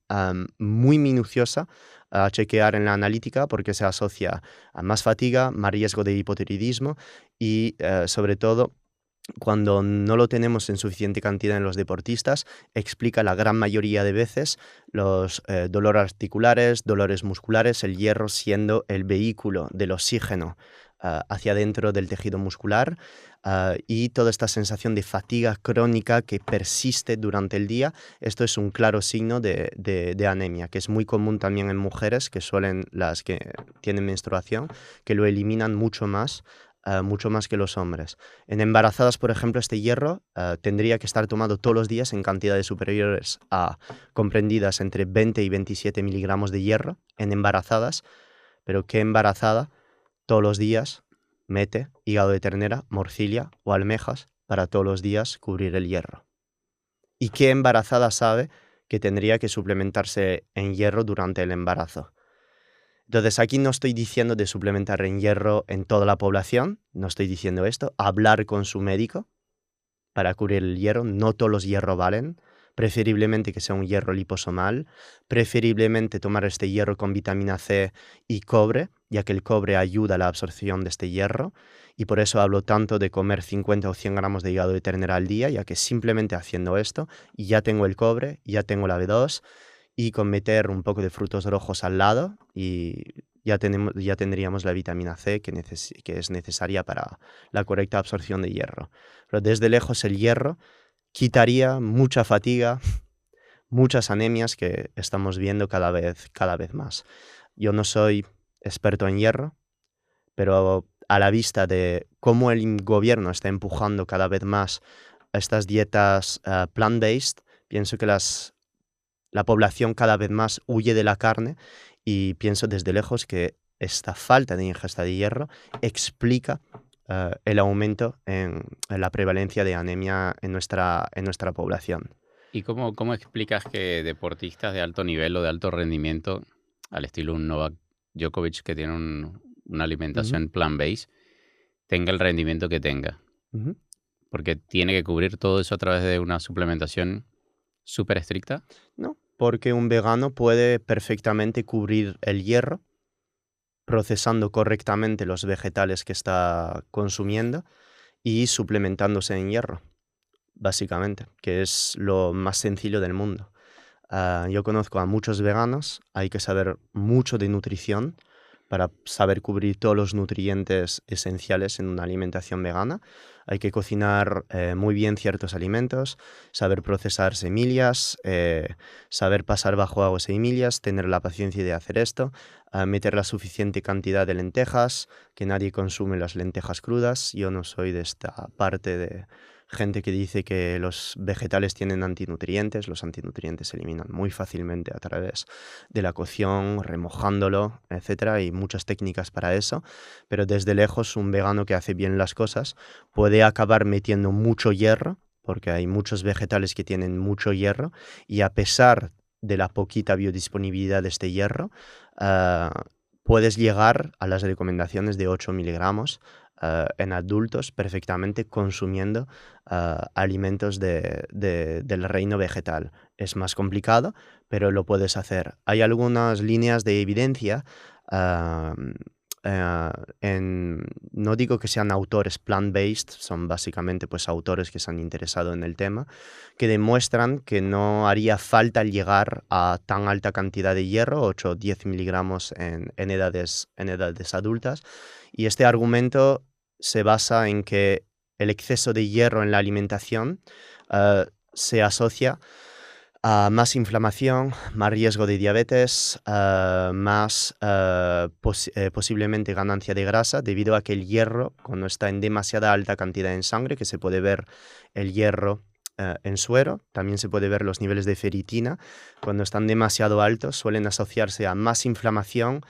muy minuciosa a chequear en la analítica porque se asocia a más fatiga, más riesgo de hipotiroidismo y sobre todo cuando no lo tenemos en suficiente cantidad en los deportistas, explica la gran mayoría de veces los dolores articulares, dolores musculares, el hierro siendo el vehículo del oxígeno hacia dentro del tejido muscular y toda esta sensación de fatiga crónica que persiste durante el día. Esto es un claro signo de anemia, que es muy común también en mujeres las que tienen menstruación, que lo eliminan mucho más que los hombres. En embarazadas, por ejemplo, este hierro tendría que estar tomado todos los días en cantidades superiores a comprendidas entre 20 y 27 miligramos de hierro en embarazadas, pero ¿qué embarazada todos los días mete hígado de ternera, morcilla o almejas para todos los días cubrir el hierro? ¿Y qué embarazada sabe que tendría que suplementarse en hierro durante el embarazo? Entonces aquí no estoy diciendo de suplementar en hierro en toda la población, no estoy diciendo esto, hablar con su médico para cubrir el hierro, no todos los hierros valen, preferiblemente que sea un hierro liposomal, preferiblemente tomar este hierro con vitamina C y cobre, ya que el cobre ayuda a la absorción de este hierro, y por eso hablo tanto de comer 50 o 100 gramos de hígado de ternera al día, ya que simplemente haciendo esto ya tengo el cobre, ya tengo la B2, y con meter un poco de frutos rojos al lado y ya tendríamos la vitamina C que es necesaria para la correcta absorción de hierro. Pero desde lejos el hierro quitaría mucha fatiga, muchas anemias que estamos viendo cada vez más. Yo no soy experto en hierro, pero a la vista de cómo el gobierno está empujando cada vez más estas dietas plant-based, pienso que la población cada vez más huye de la carne y pienso desde lejos que esta falta de ingesta de hierro explica el aumento en la prevalencia de anemia en nuestra población. ¿Y cómo explicas que deportistas de alto nivel o de alto rendimiento, al estilo un Novak Djokovic que tiene una Ujú, alimentación plant-based, tenga el rendimiento que tenga? ujú. Porque tiene que cubrir todo eso a través de una suplementación súper estricta. No, porque un vegano puede perfectamente cubrir el hierro procesando correctamente los vegetales que está consumiendo y suplementándose en hierro, básicamente, que es lo más sencillo del mundo. Yo conozco a muchos veganos, hay que saber mucho de nutrición para saber cubrir todos los nutrientes esenciales en una alimentación vegana. Hay que cocinar muy bien ciertos alimentos, saber procesar semillas, saber pasar bajo agua semillas, tener la paciencia de hacer esto, meter la suficiente cantidad de lentejas, que nadie consume las lentejas crudas. Yo no soy de esta parte de gente que dice que los vegetales tienen antinutrientes. Los antinutrientes se eliminan muy fácilmente a través de la cocción, remojándolo, etcétera. Hay muchas técnicas para eso, pero desde lejos un vegano que hace bien las cosas puede acabar metiendo mucho hierro, porque hay muchos vegetales que tienen mucho hierro, y a pesar de la poquita biodisponibilidad de este hierro, puedes llegar a las recomendaciones de 8 miligramos en adultos perfectamente consumiendo alimentos del reino vegetal. Es más complicado, pero lo puedes hacer. Hay algunas líneas de evidencia, ah, no digo que sean autores plant-based, son básicamente pues, autores que se han interesado en el tema, que demuestran que no haría falta llegar a tan alta cantidad de hierro, 8 o 10 miligramos en edades adultas. Y este argumento se basa en que el exceso de hierro en la alimentación se asocia a más inflamación, más riesgo de diabetes, posiblemente ganancia de grasa, debido a que el hierro, cuando está en demasiada alta cantidad en sangre, que se puede ver el hierro en suero, también se puede ver los niveles de ferritina, cuando están demasiado altos suelen asociarse a más inflamación,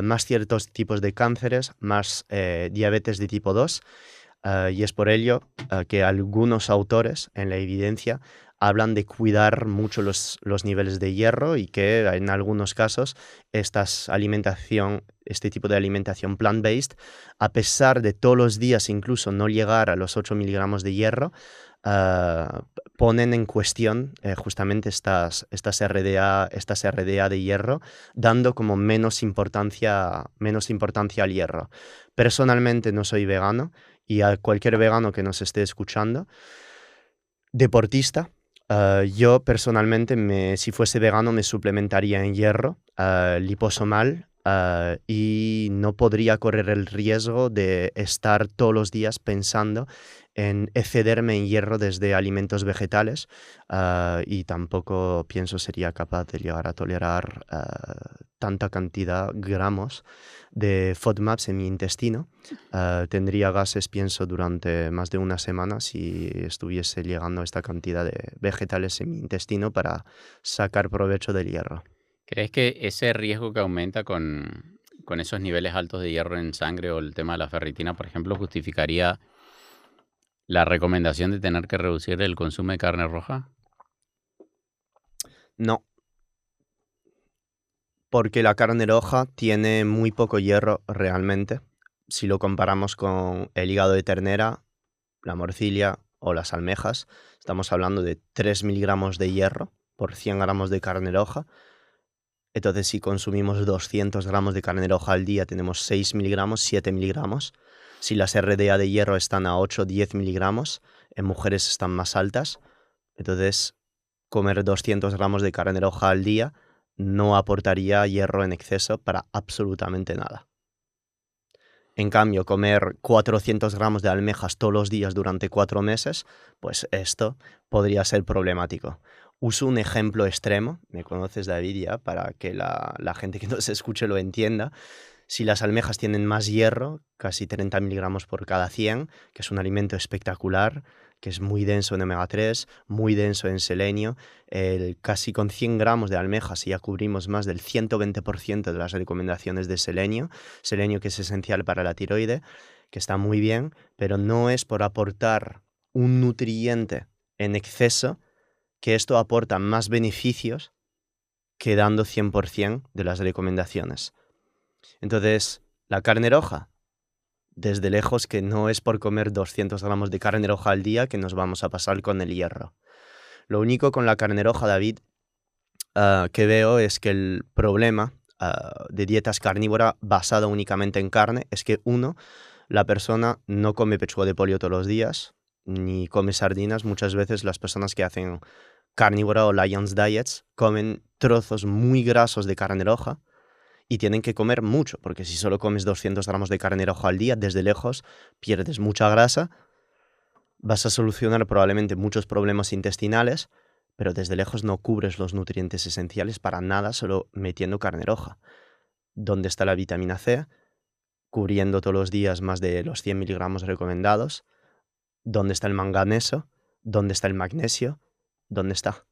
más ciertos tipos de cánceres, más diabetes de tipo 2, y es por ello que algunos autores en la evidencia hablan de cuidar mucho los niveles de hierro, y que en algunos casos este tipo de alimentación plant-based, a pesar de todos los días incluso no llegar a los 8 miligramos de hierro, ponen en cuestión justamente estas RDA de hierro, dando como menos importancia al hierro. Personalmente no soy vegano, y a cualquier vegano que nos esté escuchando, deportista, yo personalmente, si fuese vegano, me suplementaría en hierro liposomal, y no podría correr el riesgo de estar todos los días pensando en excederme en hierro desde alimentos vegetales, y tampoco pienso sería capaz de llegar a tolerar tanta cantidad, gramos, de FODMAPs en mi intestino. Tendría gases, pienso, durante más de una semana si estuviese llegando a esta cantidad de vegetales en mi intestino para sacar provecho del hierro. ¿Crees que ese riesgo que aumenta con esos niveles altos de hierro en sangre o el tema de la ferritina, por ejemplo, justificaría la recomendación de tener que reducir el consumo de carne roja? No, porque la carne roja tiene muy poco hierro realmente. Si lo comparamos con el hígado de ternera, la morcilla o las almejas, estamos hablando de 3 miligramos de hierro por 100 gramos de carne roja. Entonces, si consumimos 200 gramos de carne roja al día, tenemos 6 miligramos, 7 miligramos. Si las RDA de hierro están a 8 o 10 miligramos, en mujeres están más altas. Entonces, comer 200 gramos de carne roja al día no aportaría hierro en exceso para absolutamente nada. En cambio, comer 400 gramos de almejas todos los días durante 4 meses, pues esto podría ser problemático. Uso un ejemplo extremo, me conoces, David, ya, para que la gente que nos escuche lo entienda. Si las almejas tienen más hierro, casi 30 miligramos por cada 100, que es un alimento espectacular, que es muy denso en omega 3, muy denso en selenio, casi con 100 gramos de almejas ya cubrimos más del 120% de las recomendaciones de selenio que es esencial para la tiroide, que está muy bien, pero no es por aportar un nutriente en exceso que esto aporta más beneficios que dando 100% de las recomendaciones. Entonces, la carne roja, desde lejos que no es por comer 200 gramos de carne roja al día que nos vamos a pasar con el hierro. Lo único con la carne roja, David, que veo es que el problema de dietas carnívoras basada únicamente en carne es que, uno, la persona no come pechuga de pollo todos los días, ni come sardinas. Muchas veces las personas que hacen carnívora o Lions Diets comen trozos muy grasos de carne roja, y tienen que comer mucho, porque si solo comes 200 gramos de carne roja al día, desde lejos pierdes mucha grasa, vas a solucionar probablemente muchos problemas intestinales, pero desde lejos no cubres los nutrientes esenciales para nada solo metiendo carne roja. ¿Dónde está la vitamina C? Cubriendo todos los días más de los 100 miligramos recomendados. ¿Dónde está el manganeso? ¿Dónde está el magnesio? ¿Dónde está?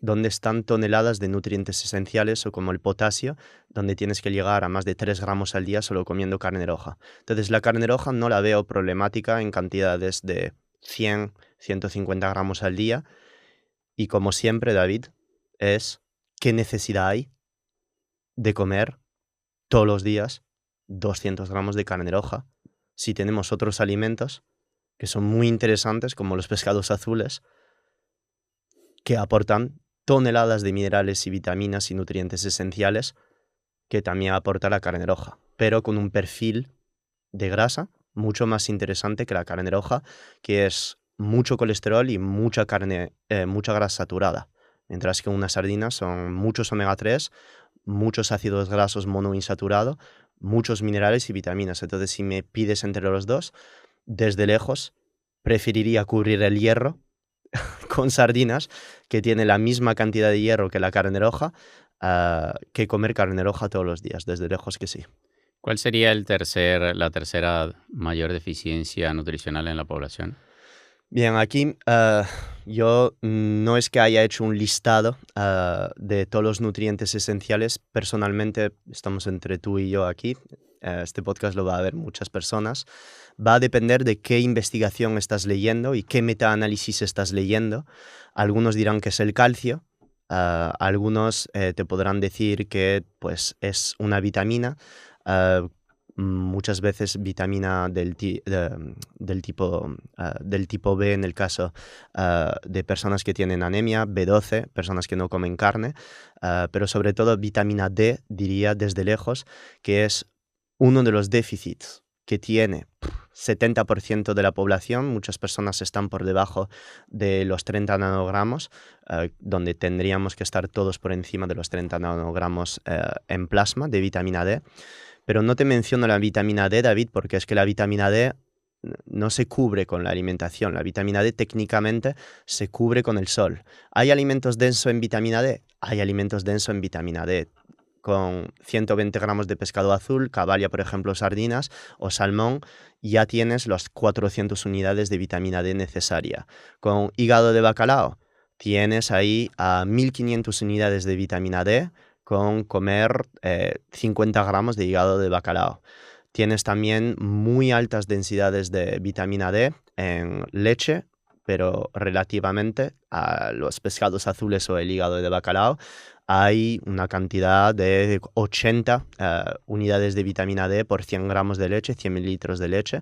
¿Dónde están toneladas de nutrientes esenciales o como el potasio, donde tienes que llegar a más de 3 gramos al día solo comiendo carne roja? Entonces la carne roja no la veo problemática en cantidades de 100, 150 gramos al día. Y como siempre, David, es ¿qué necesidad hay de comer todos los días 200 gramos de carne roja si tenemos otros alimentos que son muy interesantes, como los pescados azules, que aportan toneladas de minerales y vitaminas y nutrientes esenciales que también aporta la carne roja, pero con un perfil de grasa mucho más interesante que la carne roja, que es mucho colesterol y mucha grasa saturada, mientras que unas sardinas son muchos omega 3, muchos ácidos grasos monoinsaturados, muchos minerales y vitaminas. Entonces, si me pides entre los dos, desde lejos preferiría cubrir el hierro con sardinas, que tiene la misma cantidad de hierro que la carne roja, que comer carne roja todos los días, desde lejos que sí. ¿Cuál sería la tercera mayor deficiencia nutricional en la población? Bien, aquí yo no es que haya hecho un listado de todos los nutrientes esenciales. Personalmente, estamos entre tú y yo aquí. Este podcast lo va a ver muchas personas. Va a depender de qué investigación estás leyendo y qué metaanálisis estás leyendo. Algunos dirán que es el calcio. Algunos te podrán decir que pues, es una vitamina. Muchas veces vitamina del tipo B en el caso de personas que tienen anemia, B12, personas que no comen carne, pero sobre todo vitamina D, diría desde lejos, que es uno de los déficits que tiene 70% de la población. Muchas personas están por debajo de los 30 nanogramos, donde tendríamos que estar todos por encima de los 30 nanogramos en plasma de vitamina D. Pero no te menciono la vitamina D, David, porque es que la vitamina D no se cubre con la alimentación. La vitamina D técnicamente se cubre con el sol. ¿Hay alimentos densos en vitamina D? Hay alimentos densos en vitamina D. Con 120 gramos de pescado azul, caballa, por ejemplo, sardinas o salmón, ya tienes las 400 unidades de vitamina D necesaria. Con hígado de bacalao, tienes ahí a 1500 unidades de vitamina D con comer 50 gramos de hígado de bacalao. Tienes también muy altas densidades de vitamina D en leche, pero relativamente a los pescados azules o el hígado de bacalao hay una cantidad de 80 unidades de vitamina D por 100 gramos de leche, 100 mililitros de leche,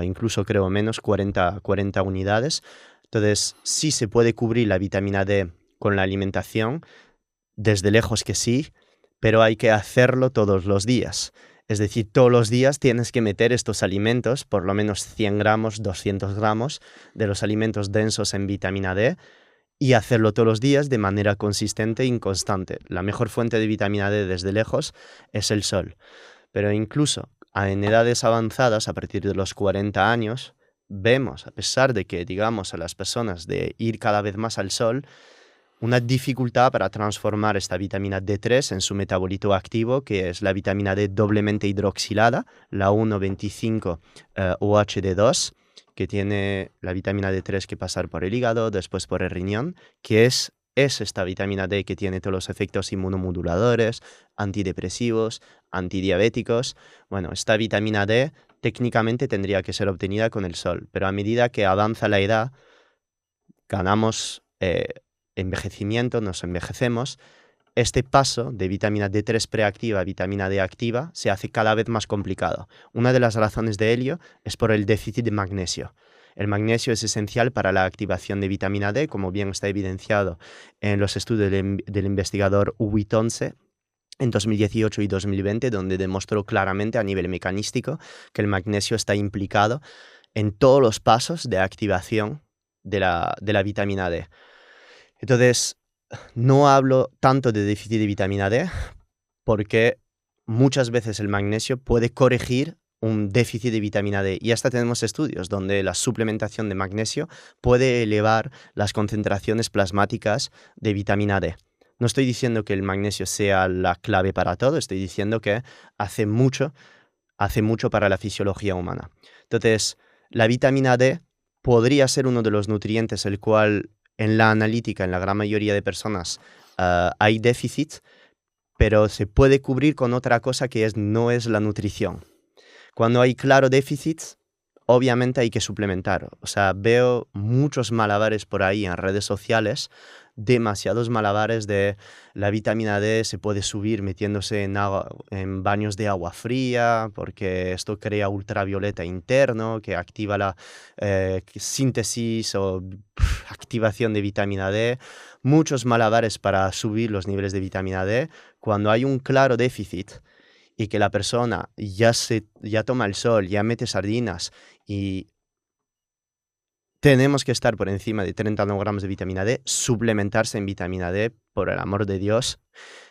incluso creo menos, 40 unidades. Entonces, sí se puede cubrir la vitamina D con la alimentación, desde lejos que sí, pero hay que hacerlo todos los días. Es decir, todos los días tienes que meter estos alimentos, por lo menos 100 gramos, 200 gramos de los alimentos densos en vitamina D, y hacerlo todos los días de manera consistente y constante. La mejor fuente de vitamina D desde lejos es el sol. Pero incluso en edades avanzadas, a partir de los 40 años, vemos, a pesar de que digamos a las personas de ir cada vez más al sol, una dificultad para transformar esta vitamina D3 en su metabolito activo, que es la vitamina D doblemente hidroxilada, la 1,25-OHD2, que tiene la vitamina D3 que pasar por el hígado, después por el riñón, que es esta vitamina D que tiene todos los efectos inmunomoduladores, antidepresivos, antidiabéticos. Bueno, esta vitamina D técnicamente tendría que ser obtenida con el sol, pero a medida que avanza la edad, ganamos envejecimiento, nos envejecemos, este paso de vitamina D3 preactiva a vitamina D activa se hace cada vez más complicado. Una de las razones de ello es por el déficit de magnesio. El magnesio es esencial para la activación de vitamina D, como bien está evidenciado en los estudios del investigador Uwe Tonse en 2018 y 2020, donde demostró claramente a nivel mecanístico que el magnesio está implicado en todos los pasos de activación de la vitamina D. Entonces, no hablo tanto de déficit de vitamina D porque muchas veces el magnesio puede corregir un déficit de vitamina D. Y hasta tenemos estudios donde la suplementación de magnesio puede elevar las concentraciones plasmáticas de vitamina D. No estoy diciendo que el magnesio sea la clave para todo, estoy diciendo que hace mucho para la fisiología humana. Entonces, la vitamina D podría ser uno de los nutrientes el cual en la analítica, en la gran mayoría de personas, hay déficit, pero se puede cubrir con otra cosa que no es la nutrición. Cuando hay claro déficit, obviamente hay que suplementar. O sea, veo muchos malabares por ahí en redes sociales, demasiados malabares de la vitamina D se puede subir metiéndose en baños de agua fría, porque esto crea ultravioleta interno, que activa la síntesis o activación de vitamina D. Muchos malabares para subir los niveles de vitamina D. Cuando hay un claro déficit y que la persona ya toma el sol, ya mete sardinas y tenemos que estar por encima de 30 nanogramos de vitamina D, suplementarse en vitamina D, por el amor de Dios,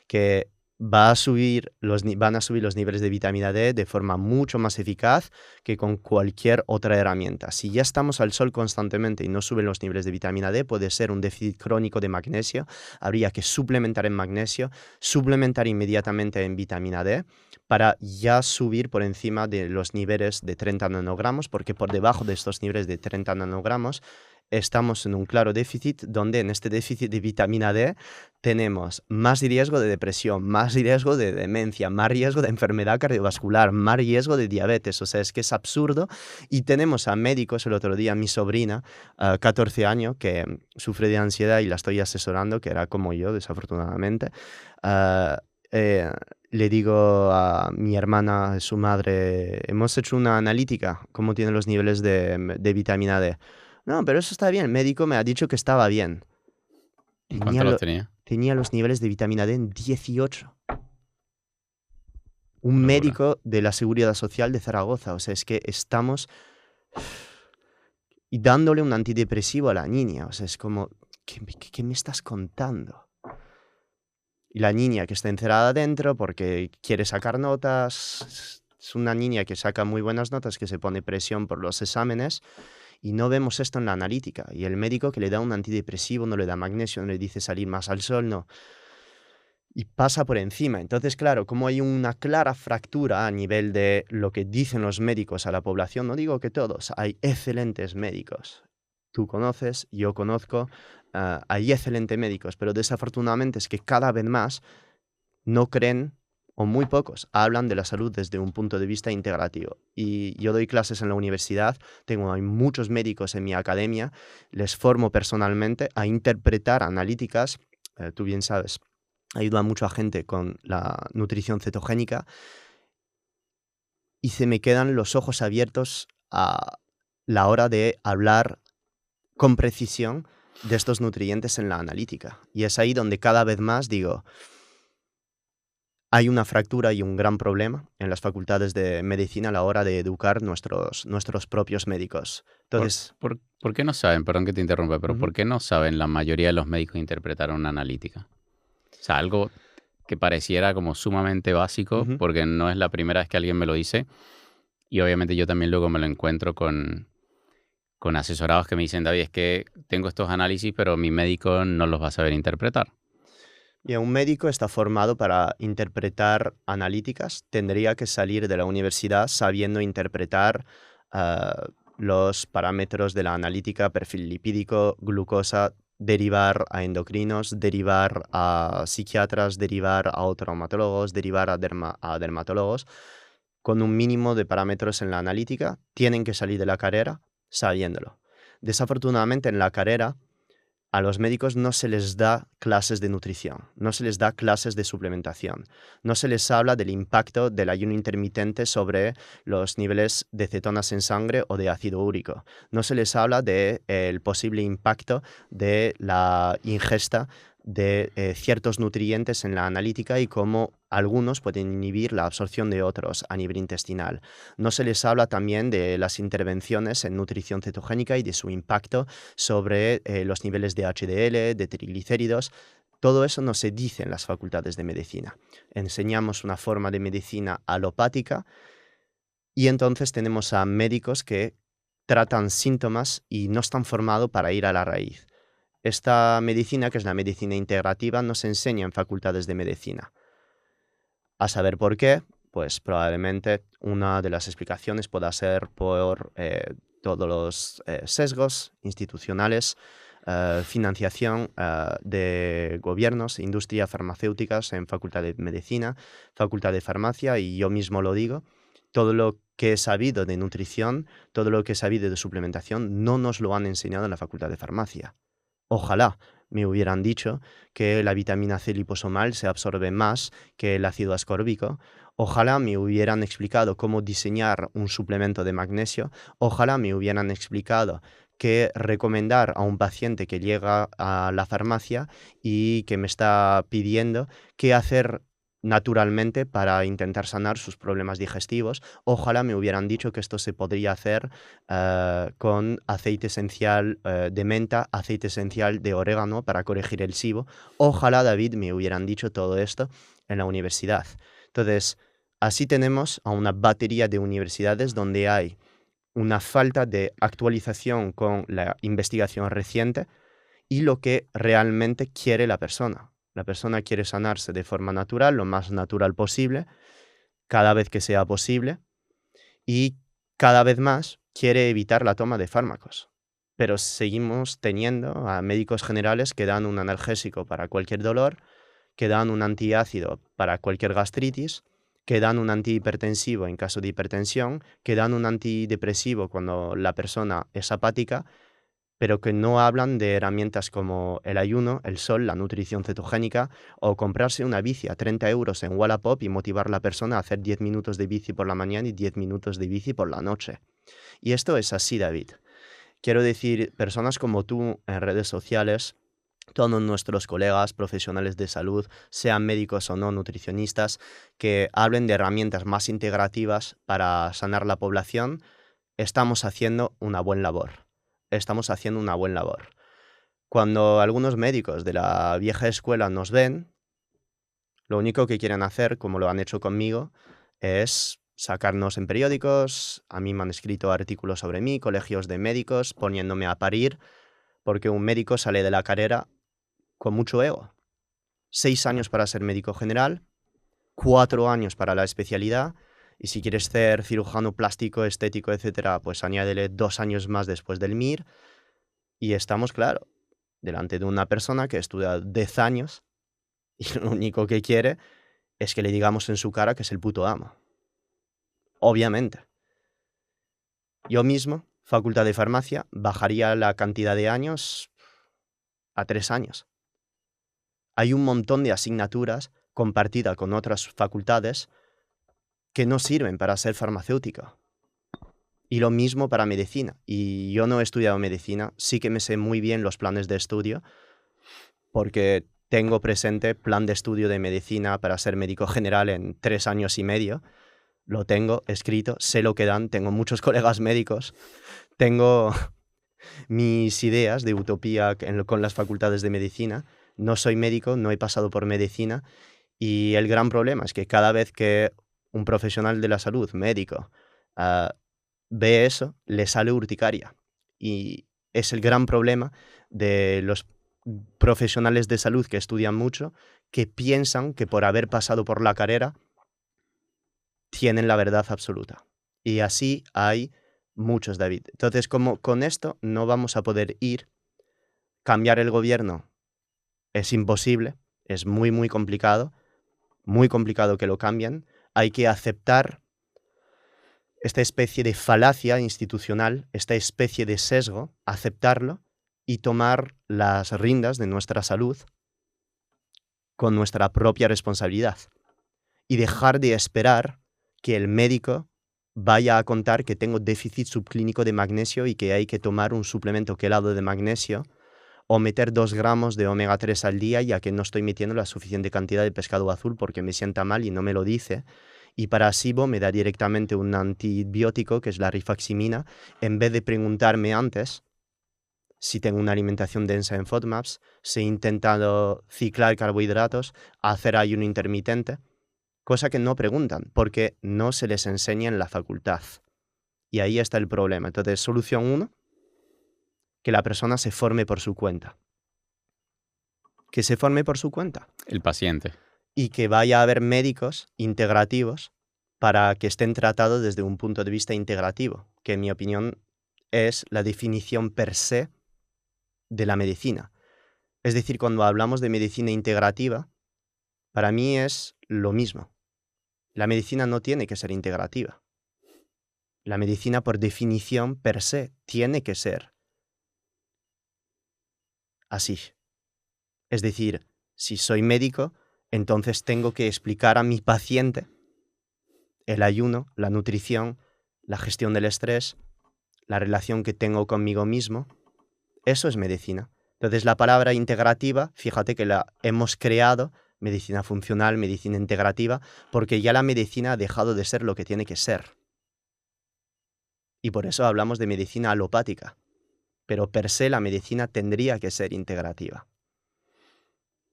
que van a subir los niveles de vitamina D de forma mucho más eficaz que con cualquier otra herramienta. Si ya estamos al sol constantemente y no suben los niveles de vitamina D, puede ser un déficit crónico de magnesio. Habría que suplementar en magnesio, suplementar inmediatamente en vitamina D para ya subir por encima de los niveles de 30 nanogramos, porque por debajo de estos niveles de 30 nanogramos estamos en un claro déficit, donde en este déficit de vitamina D tenemos más riesgo de depresión, más riesgo de demencia, más riesgo de enfermedad cardiovascular, más riesgo de diabetes. O sea, es que es absurdo. Y tenemos a médicos, el otro día mi sobrina, 14 años, que sufre de ansiedad y la estoy asesorando, que era como yo, desafortunadamente. Le digo a mi hermana, su madre, hemos hecho una analítica, ¿cómo tiene los niveles de vitamina D? No, pero eso está bien, el médico me ha dicho que estaba bien. ¿Cuánto los tenía? Tenía los niveles de vitamina D en 18. Un Locura. médico de la Seguridad Social de Zaragoza. O sea, es que estamos y dándole un antidepresivo a la niña. O sea, es como, ¿qué me estás contando? Y la niña que está encerrada dentro porque quiere sacar notas, es una niña que saca muy buenas notas, que se pone presión por los exámenes y no vemos esto en la analítica. Y el médico que le da un antidepresivo, no le da magnesio, no le dice salir más al sol, no. Y pasa por encima. Entonces, claro, como hay una clara fractura a nivel de lo que dicen los médicos a la población, no digo que todos, hay excelentes médicos. Tú conoces, yo conozco, hay excelentes médicos, pero desafortunadamente es que cada vez más no creen, o muy pocos, hablan de la salud desde un punto de vista integrativo. Y yo doy clases en la universidad, hay muchos médicos en mi academia, les formo personalmente a interpretar analíticas, tú bien sabes, ayuda mucho a gente con la nutrición cetogénica y se me quedan los ojos abiertos a la hora de hablar con precisión de estos nutrientes en la analítica. Y es ahí donde cada vez más digo, hay una fractura y un gran problema en las facultades de medicina a la hora de educar nuestros propios médicos. Entonces, ¿Por qué no saben, perdón que te interrumpa, pero ujú, por qué no saben la mayoría de los médicos interpretar una analítica? O sea, algo que pareciera como sumamente básico, ujú. porque no es la primera vez que alguien me lo dice. Y obviamente yo también luego me lo encuentro con asesorados que me dicen, David, es que tengo estos análisis, pero mi médico no los va a saber interpretar. Y un médico está formado para interpretar analíticas, tendría que salir de la universidad sabiendo interpretar los parámetros de la analítica, perfil lipídico, glucosa, derivar a endocrinos, derivar a psiquiatras, derivar a traumatólogos, derivar a dermatólogos. Con un mínimo de parámetros en la analítica, tienen que salir de la carrera sabiéndolo. Desafortunadamente en la carrera a los médicos no se les da clases de nutrición, no se les da clases de suplementación, no se les habla del impacto del ayuno intermitente sobre los niveles de cetonas en sangre o de ácido úrico, no se les habla del posible impacto de la ingesta de ciertos nutrientes en la analítica y cómo algunos pueden inhibir la absorción de otros a nivel intestinal. No se les habla también de las intervenciones en nutrición cetogénica y de su impacto sobre los niveles de HDL, de triglicéridos. Todo eso no se dice en las facultades de medicina. Enseñamos una forma de medicina alopática y entonces tenemos a médicos que tratan síntomas y no están formados para ir a la raíz. Esta medicina, que es la medicina integrativa, no se enseña en facultades de medicina. A saber por qué, pues probablemente una de las explicaciones pueda ser por todos los sesgos institucionales, financiación de gobiernos, industria farmacéuticas en facultad de medicina, facultad de farmacia, y yo mismo lo digo. Todo lo que he sabido de nutrición, todo lo que he sabido de suplementación, no nos lo han enseñado en la facultad de farmacia. Ojalá me hubieran dicho que la vitamina C liposomal se absorbe más que el ácido ascórbico. Ojalá me hubieran explicado cómo diseñar un suplemento de magnesio. Ojalá me hubieran explicado qué recomendar a un paciente que llega a la farmacia y que me está pidiendo qué hacer naturalmente para intentar sanar sus problemas digestivos. Ojalá me hubieran dicho que esto se podría hacer con aceite esencial de menta, aceite esencial de orégano para corregir el SIBO. Ojalá, David, me hubieran dicho todo esto en la universidad. Entonces, así tenemos a una batería de universidades donde hay una falta de actualización con la investigación reciente y lo que realmente quiere la persona. La persona quiere sanarse de forma natural, lo más natural posible, cada vez que sea posible, y cada vez más quiere evitar la toma de fármacos. Pero seguimos teniendo a médicos generales que dan un analgésico para cualquier dolor, que dan un antiácido para cualquier gastritis, que dan un antihipertensivo en caso de hipertensión, que dan un antidepresivo cuando la persona es apática, pero que no hablan de herramientas como el ayuno, el sol, la nutrición cetogénica o comprarse una bici a 30 euros en Wallapop y motivar a la persona a hacer 10 minutos de bici por la mañana y 10 minutos de bici por la noche. Y esto es así, David. Quiero decir, personas como tú en redes sociales, todos nuestros colegas profesionales de salud, sean médicos o no nutricionistas, que hablen de herramientas más integrativas para sanar la población, estamos haciendo una buena labor. Estamos haciendo una buena labor. Cuando algunos médicos de la vieja escuela nos ven, lo único que quieren hacer, como lo han hecho conmigo, es sacarnos en periódicos. A mí me han escrito artículos sobre mí, colegios de médicos, poniéndome a parir, porque un médico sale de la carrera con mucho ego. 6 años para ser médico general, 4 años para la especialidad, y si quieres ser cirujano plástico, estético, etcétera, pues añádele 2 años más después del MIR, y estamos, claro, delante de una persona que estudia 10 años y lo único que quiere es que le digamos en su cara que es el puto amo. Obviamente. Yo mismo, facultad de farmacia, bajaría la cantidad de años a 3 años. Hay un montón de asignaturas compartidas con otras facultades que no sirven para ser farmacéutico. Y lo mismo para medicina. Y yo no he estudiado medicina, sí que me sé muy bien los planes de estudio, porque tengo presente plan de estudio de medicina para ser médico general en 3 años y medio. Lo tengo escrito, sé lo que dan, tengo muchos colegas médicos, tengo mis ideas de utopía con las facultades de medicina. No soy médico, no he pasado por medicina, y el gran problema es que cada vez que un profesional de la salud, médico, ve eso, le sale urticaria. Y es el gran problema de los profesionales de salud que estudian mucho, que piensan que por haber pasado por la carrera tienen la verdad absoluta. Y así hay muchos, David. Entonces, como con esto no vamos a poder cambiar el gobierno es imposible, es muy, muy complicado que lo cambien. Hay que aceptar esta especie de falacia institucional, esta especie de sesgo, aceptarlo y tomar las riendas de nuestra salud con nuestra propia responsabilidad. Y dejar de esperar que el médico vaya a contar que tengo déficit subclínico de magnesio y que hay que tomar un suplemento quelado de magnesio o meter 2 gramos de omega 3 al día, ya que no estoy metiendo la suficiente cantidad de pescado azul porque me sienta mal y no me lo dice. Y para SIBO me da directamente un antibiótico, que es la rifaximina, en vez de preguntarme antes si tengo una alimentación densa en FODMAPs, si he intentado ciclar carbohidratos, hacer ayuno intermitente, cosa que no preguntan porque no se les enseña en la facultad. Y ahí está el problema. Entonces, solución 1, que la persona se forme por su cuenta. Que se forme por su cuenta. El paciente. Y que vaya a haber médicos integrativos para que estén tratados desde un punto de vista integrativo, que en mi opinión es la definición per se de la medicina. Es decir, cuando hablamos de medicina integrativa, para mí es lo mismo. La medicina no tiene que ser integrativa. La medicina, por definición per se, tiene que ser así. Es decir, si soy médico, entonces tengo que explicar a mi paciente el ayuno, la nutrición, la gestión del estrés, la relación que tengo conmigo mismo. Eso es medicina. Entonces, la palabra integrativa, fíjate que la hemos creado, medicina funcional, medicina integrativa, porque ya la medicina ha dejado de ser lo que tiene que ser. Y por eso hablamos de medicina alopática. Pero per se la medicina tendría que ser integrativa.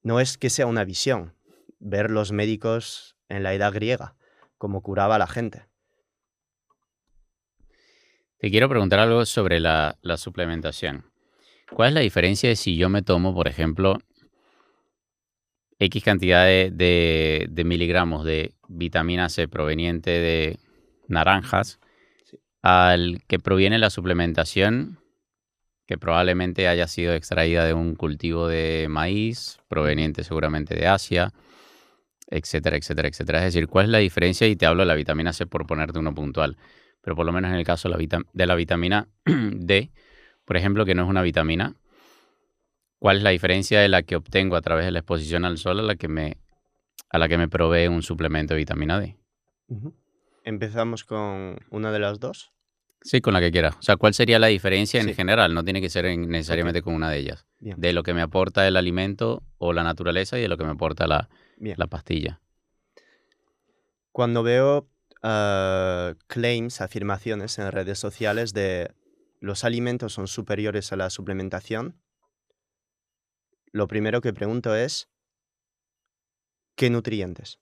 No es que sea una visión, ver los médicos en la edad griega, cómo curaba a la gente. Te quiero preguntar algo sobre la suplementación. ¿Cuál es la diferencia de si yo me tomo, por ejemplo, X cantidad de miligramos de vitamina C proveniente de naranjas Sí. al que proviene la suplementación que probablemente haya sido extraída de un cultivo de maíz proveniente seguramente de Asia, etcétera, etcétera, etcétera? Es decir, ¿cuál es la diferencia? Y te hablo de la vitamina C por ponerte uno puntual, pero por lo menos en el caso de la vitamina D, por ejemplo, que no es una vitamina, ¿cuál es la diferencia de la que obtengo a través de la exposición al sol a la que me provee un suplemento de vitamina D? Empezamos con una de las dos. Sí, con la que quieras. O sea, ¿cuál sería la diferencia en Sí. general? No tiene que ser necesariamente con una de ellas. Bien. De lo que me aporta el alimento o la naturaleza y de lo que me aporta Bien. la pastilla. Cuando veo claims, afirmaciones en redes sociales de los alimentos son superiores a la suplementación, lo primero que pregunto es ¿qué nutrientes?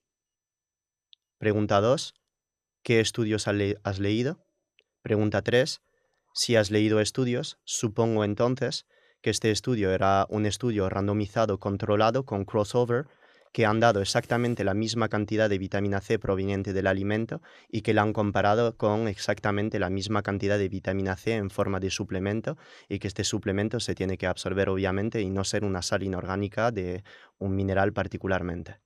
Pregunta 2, ¿qué estudios has leído? Pregunta 3, si has leído estudios, supongo entonces que este estudio era un estudio randomizado controlado con crossover que han dado exactamente la misma cantidad de vitamina C proveniente del alimento y que la han comparado con exactamente la misma cantidad de vitamina C en forma de suplemento y que este suplemento se tiene que absorber obviamente y no ser una sal inorgánica de un mineral particularmente.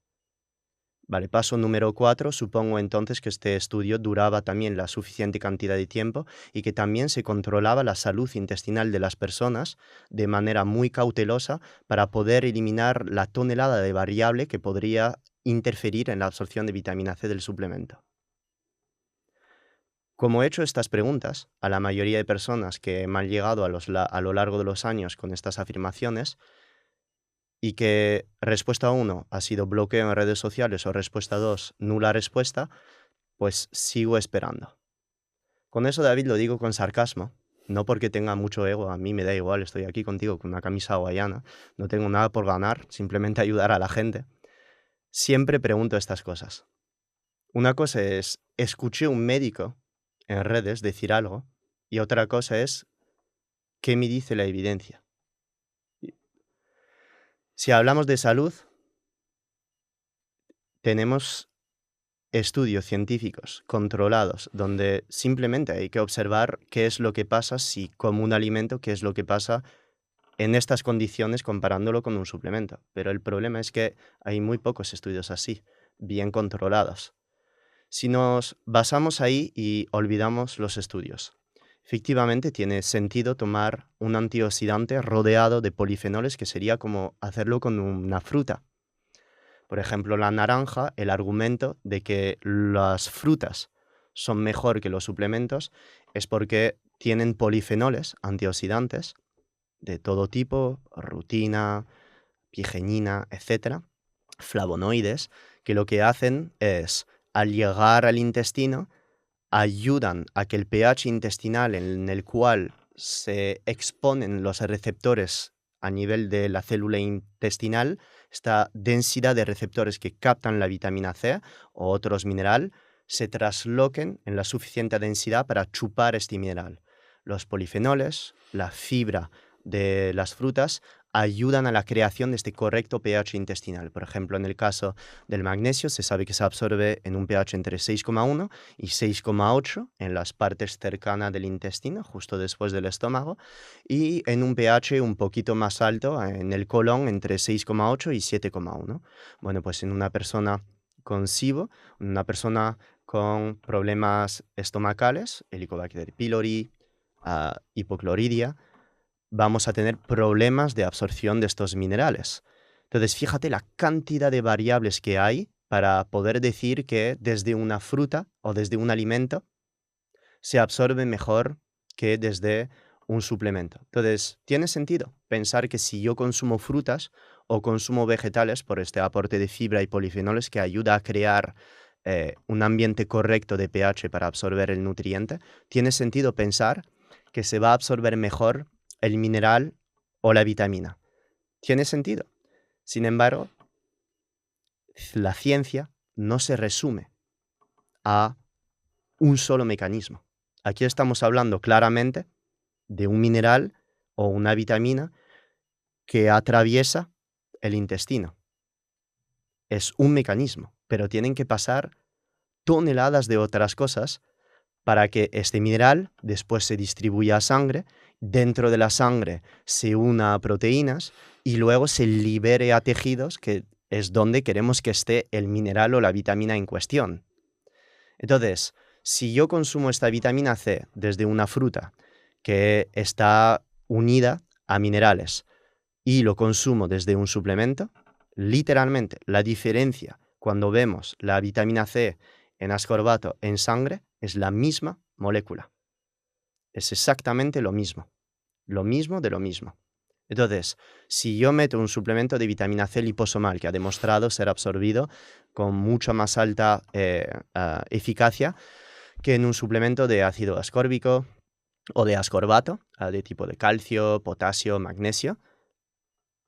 Vale, paso número 4, supongo entonces que este estudio duraba también la suficiente cantidad de tiempo y que también se controlaba la salud intestinal de las personas de manera muy cautelosa para poder eliminar la tonelada de variable que podría interferir en la absorción de vitamina C del suplemento. Como he hecho estas preguntas a la mayoría de personas que me han llegado a lo largo de los años con estas afirmaciones, y que respuesta 1 ha sido bloqueo en redes sociales o respuesta 2 nula respuesta, pues sigo esperando. Con eso, David, lo digo con sarcasmo, no porque tenga mucho ego, a mí me da igual, estoy aquí contigo con una camisa hawaiana, no tengo nada por ganar, simplemente ayudar a la gente. Siempre pregunto estas cosas. Una cosa es, escuché un médico en redes decir algo, y otra cosa es, ¿qué me dice la evidencia? Si hablamos de salud, tenemos estudios científicos controlados donde simplemente hay que observar qué es lo que pasa si como un alimento, qué es lo que pasa en estas condiciones comparándolo con un suplemento. Pero el problema es que hay muy pocos estudios así, bien controlados. Si nos basamos ahí y olvidamos los estudios, efectivamente tiene sentido tomar un antioxidante rodeado de polifenoles, que sería como hacerlo con una fruta. Por ejemplo, la naranja, el argumento de que las frutas son mejor que los suplementos es porque tienen polifenoles antioxidantes de todo tipo, rutina, pigenina, etcétera, flavonoides, que lo que hacen es, al llegar al intestino, ayudan a que el pH intestinal en el cual se exponen los receptores a nivel de la célula intestinal, esta densidad de receptores que captan la vitamina C o otros mineral, se trasloquen en la suficiente densidad para chupar este mineral. Los polifenoles, la fibra de las frutas, ayudan a la creación de este correcto pH intestinal. Por ejemplo, en el caso del magnesio, se sabe que se absorbe en un pH entre 6,1 y 6,8 en las partes cercanas del intestino, justo después del estómago, y en un pH un poquito más alto en el colon, entre 6,8 y 7,1. Bueno, pues en una persona con SIBO, una persona con problemas estomacales, Helicobacter pylori, hipocloridia, vamos a tener problemas de absorción de estos minerales. Entonces, fíjate la cantidad de variables que hay para poder decir que desde una fruta o desde un alimento se absorbe mejor que desde un suplemento. Entonces, tiene sentido pensar que si yo consumo frutas o consumo vegetales por este aporte de fibra y polifenoles que ayuda a crear un ambiente correcto de pH para absorber el nutriente, tiene sentido pensar que se va a absorber mejor el mineral o la vitamina. Tiene sentido. Sin embargo, la ciencia no se resume a un solo mecanismo. Aquí estamos hablando claramente de un mineral o una vitamina que atraviesa el intestino. Es un mecanismo, pero tienen que pasar toneladas de otras cosas para que este mineral después se distribuya a sangre, dentro de la sangre se una a proteínas y luego se libere a tejidos, que es donde queremos que esté el mineral o la vitamina en cuestión. Entonces, si yo consumo esta vitamina C desde una fruta que está unida a minerales y lo consumo desde un suplemento, literalmente la diferencia cuando vemos la vitamina C en ascorbato en sangre es la misma molécula. Es exactamente lo mismo de lo mismo. Entonces, si yo meto un suplemento de vitamina C liposomal que ha demostrado ser absorbido con mucha más alta eficacia que en un suplemento de ácido ascórbico o de ascorbato, de tipo de calcio, potasio, magnesio,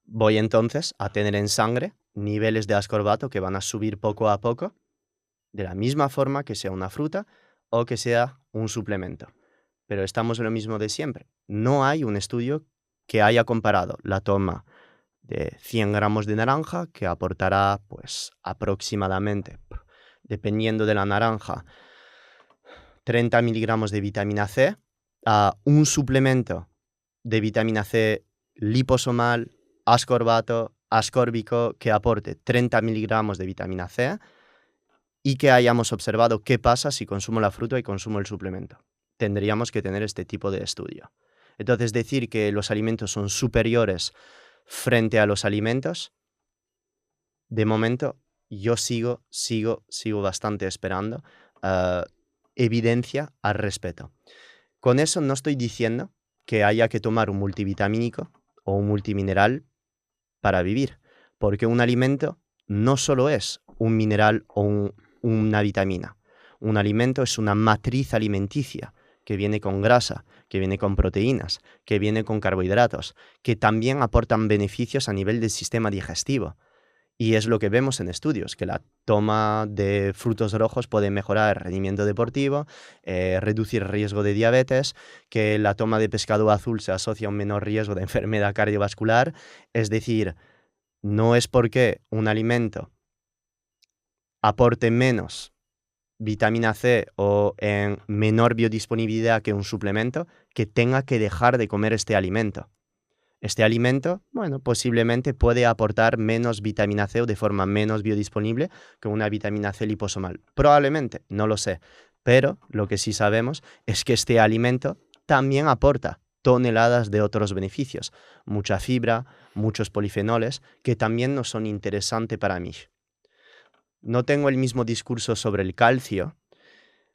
voy entonces a tener en sangre niveles de ascorbato que van a subir poco a poco, de la misma forma que sea una fruta o que sea un suplemento. Pero estamos en lo mismo de siempre. No hay un estudio que haya comparado la toma de 100 gramos de naranja, que aportará pues aproximadamente, dependiendo de la naranja, 30 miligramos de vitamina C, a un suplemento de vitamina C liposomal, ascorbato, ascórbico, que aporte 30 miligramos de vitamina C y que hayamos observado qué pasa si consumo la fruta y consumo el suplemento. Tendríamos que tener este tipo de estudio. Entonces, decir que los alimentos son superiores frente a los alimentos, de momento yo sigo bastante esperando evidencia al respecto. Con eso no estoy diciendo que haya que tomar un multivitamínico o un multimineral para vivir, porque un alimento no solo es un mineral o una vitamina. Un alimento es una matriz alimenticia que viene con grasa, que viene con proteínas, que viene con carbohidratos, que también aportan beneficios a nivel del sistema digestivo. Y es lo que vemos en estudios, que la toma de frutos rojos puede mejorar el rendimiento deportivo, reducir riesgo de diabetes, que la toma de pescado azul se asocia a un menor riesgo de enfermedad cardiovascular. Es decir, no es porque un alimento aporte menos vitamina C o en menor biodisponibilidad que un suplemento, que tenga que dejar de comer este alimento. Este alimento, bueno, posiblemente puede aportar menos vitamina C o de forma menos biodisponible que una vitamina C liposomal. Probablemente, no lo sé. Pero lo que sí sabemos es que este alimento también aporta toneladas de otros beneficios. Mucha fibra, muchos polifenoles, que también no son interesantes para mí. No tengo el mismo discurso sobre el calcio.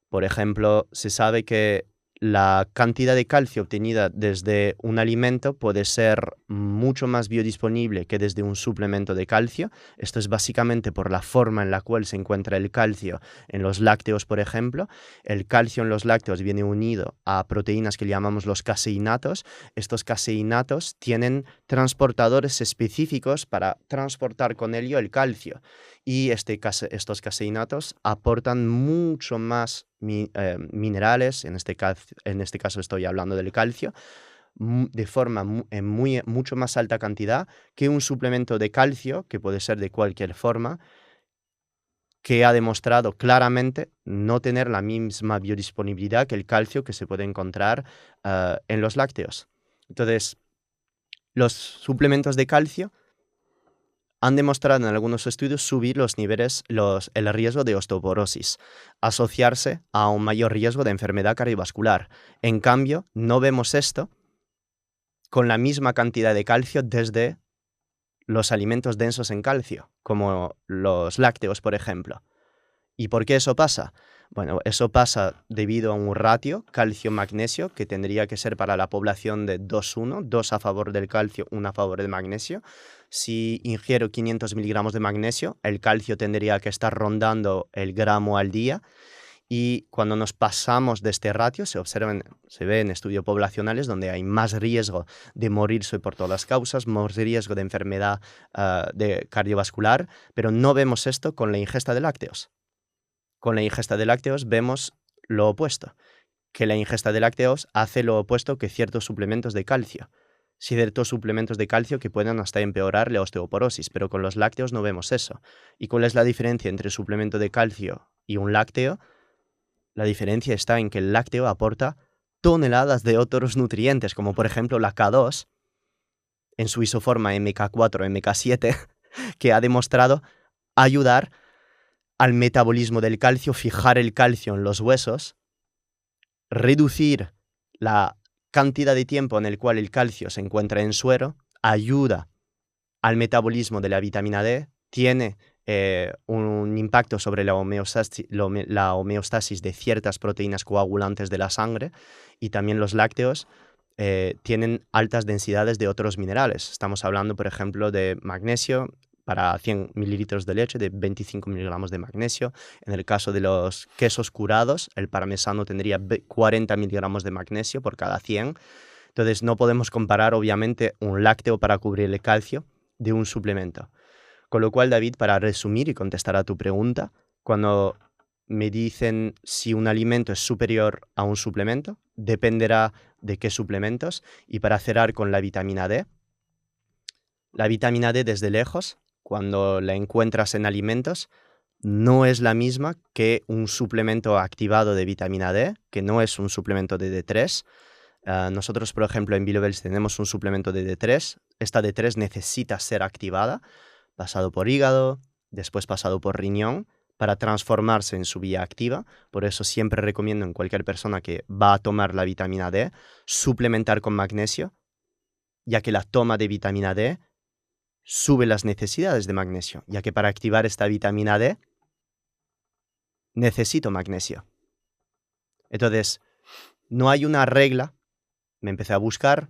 Por ejemplo, se sabe que la cantidad de calcio obtenida desde un alimento puede ser mucho más biodisponible que desde un suplemento de calcio. Esto es básicamente por la forma en la cual se encuentra el calcio en los lácteos, por ejemplo. El calcio en los lácteos viene unido a proteínas que llamamos los caseinatos. Estos caseinatos tienen transportadores específicos para transportar con ello el calcio. Y estos caseinatos aportan mucho más minerales, en este caso estoy hablando del calcio, de forma mucho más alta cantidad que un suplemento de calcio, que puede ser de cualquier forma, que ha demostrado claramente no tener la misma biodisponibilidad que el calcio que se puede encontrar en los lácteos. Entonces, los suplementos de calcio han demostrado en algunos estudios subir los niveles, el riesgo de osteoporosis, asociarse a un mayor riesgo de enfermedad cardiovascular. En cambio, no vemos esto con la misma cantidad de calcio desde los alimentos densos en calcio, como los lácteos, por ejemplo. ¿Y por qué eso pasa? Bueno, eso pasa debido a un ratio calcio-magnesio que tendría que ser para la población de 2:1, 2 a favor del calcio, 1 a favor del magnesio. Si ingiero 500 miligramos de magnesio, el calcio tendría que estar rondando el gramo al día. Y cuando nos pasamos de este ratio, se ve en estudios poblacionales donde hay más riesgo de morirse por todas las causas, más riesgo de enfermedad de cardiovascular, pero no vemos esto con la ingesta de lácteos. Con la ingesta de lácteos vemos lo opuesto, que la ingesta de lácteos hace lo opuesto que ciertos suplementos de calcio. Ciertos suplementos de calcio que pueden hasta empeorar la osteoporosis, pero con los lácteos no vemos eso. ¿Y cuál es la diferencia entre suplemento de calcio y un lácteo? La diferencia está en que el lácteo aporta toneladas de otros nutrientes, como por ejemplo la K2, en su isoforma MK4, MK7, que ha demostrado ayudar al metabolismo del calcio, fijar el calcio en los huesos, reducir la cantidad de tiempo en el cual el calcio se encuentra en suero, ayuda al metabolismo de la vitamina D, tiene un impacto sobre la homeostasis de ciertas proteínas coagulantes de la sangre, y también los lácteos tienen altas densidades de otros minerales. Estamos hablando, por ejemplo, de magnesio. Para 100 mililitros de leche, de 25 miligramos de magnesio. En el caso de los quesos curados, el parmesano tendría 40 miligramos de magnesio por cada 100. Entonces no podemos comparar, obviamente, un lácteo para cubrir el calcio de un suplemento. Con lo cual, David, para resumir y contestar a tu pregunta, cuando me dicen si un alimento es superior a un suplemento, dependerá de qué suplementos. Y para cerrar con la vitamina D desde lejos, cuando la encuentras en alimentos, no es la misma que un suplemento activado de vitamina D, que no es un suplemento de D3. Nosotros, por ejemplo, en Bilovels tenemos un suplemento de D3. Esta D3 necesita ser activada, pasado por hígado, después pasado por riñón, para transformarse en su vía activa. Por eso siempre recomiendo en cualquier persona que va a tomar la vitamina D, suplementar con magnesio, ya que la toma de vitamina D sube las necesidades de magnesio, ya que para activar esta vitamina D necesito magnesio. Entonces, no hay una regla. Me empecé a buscar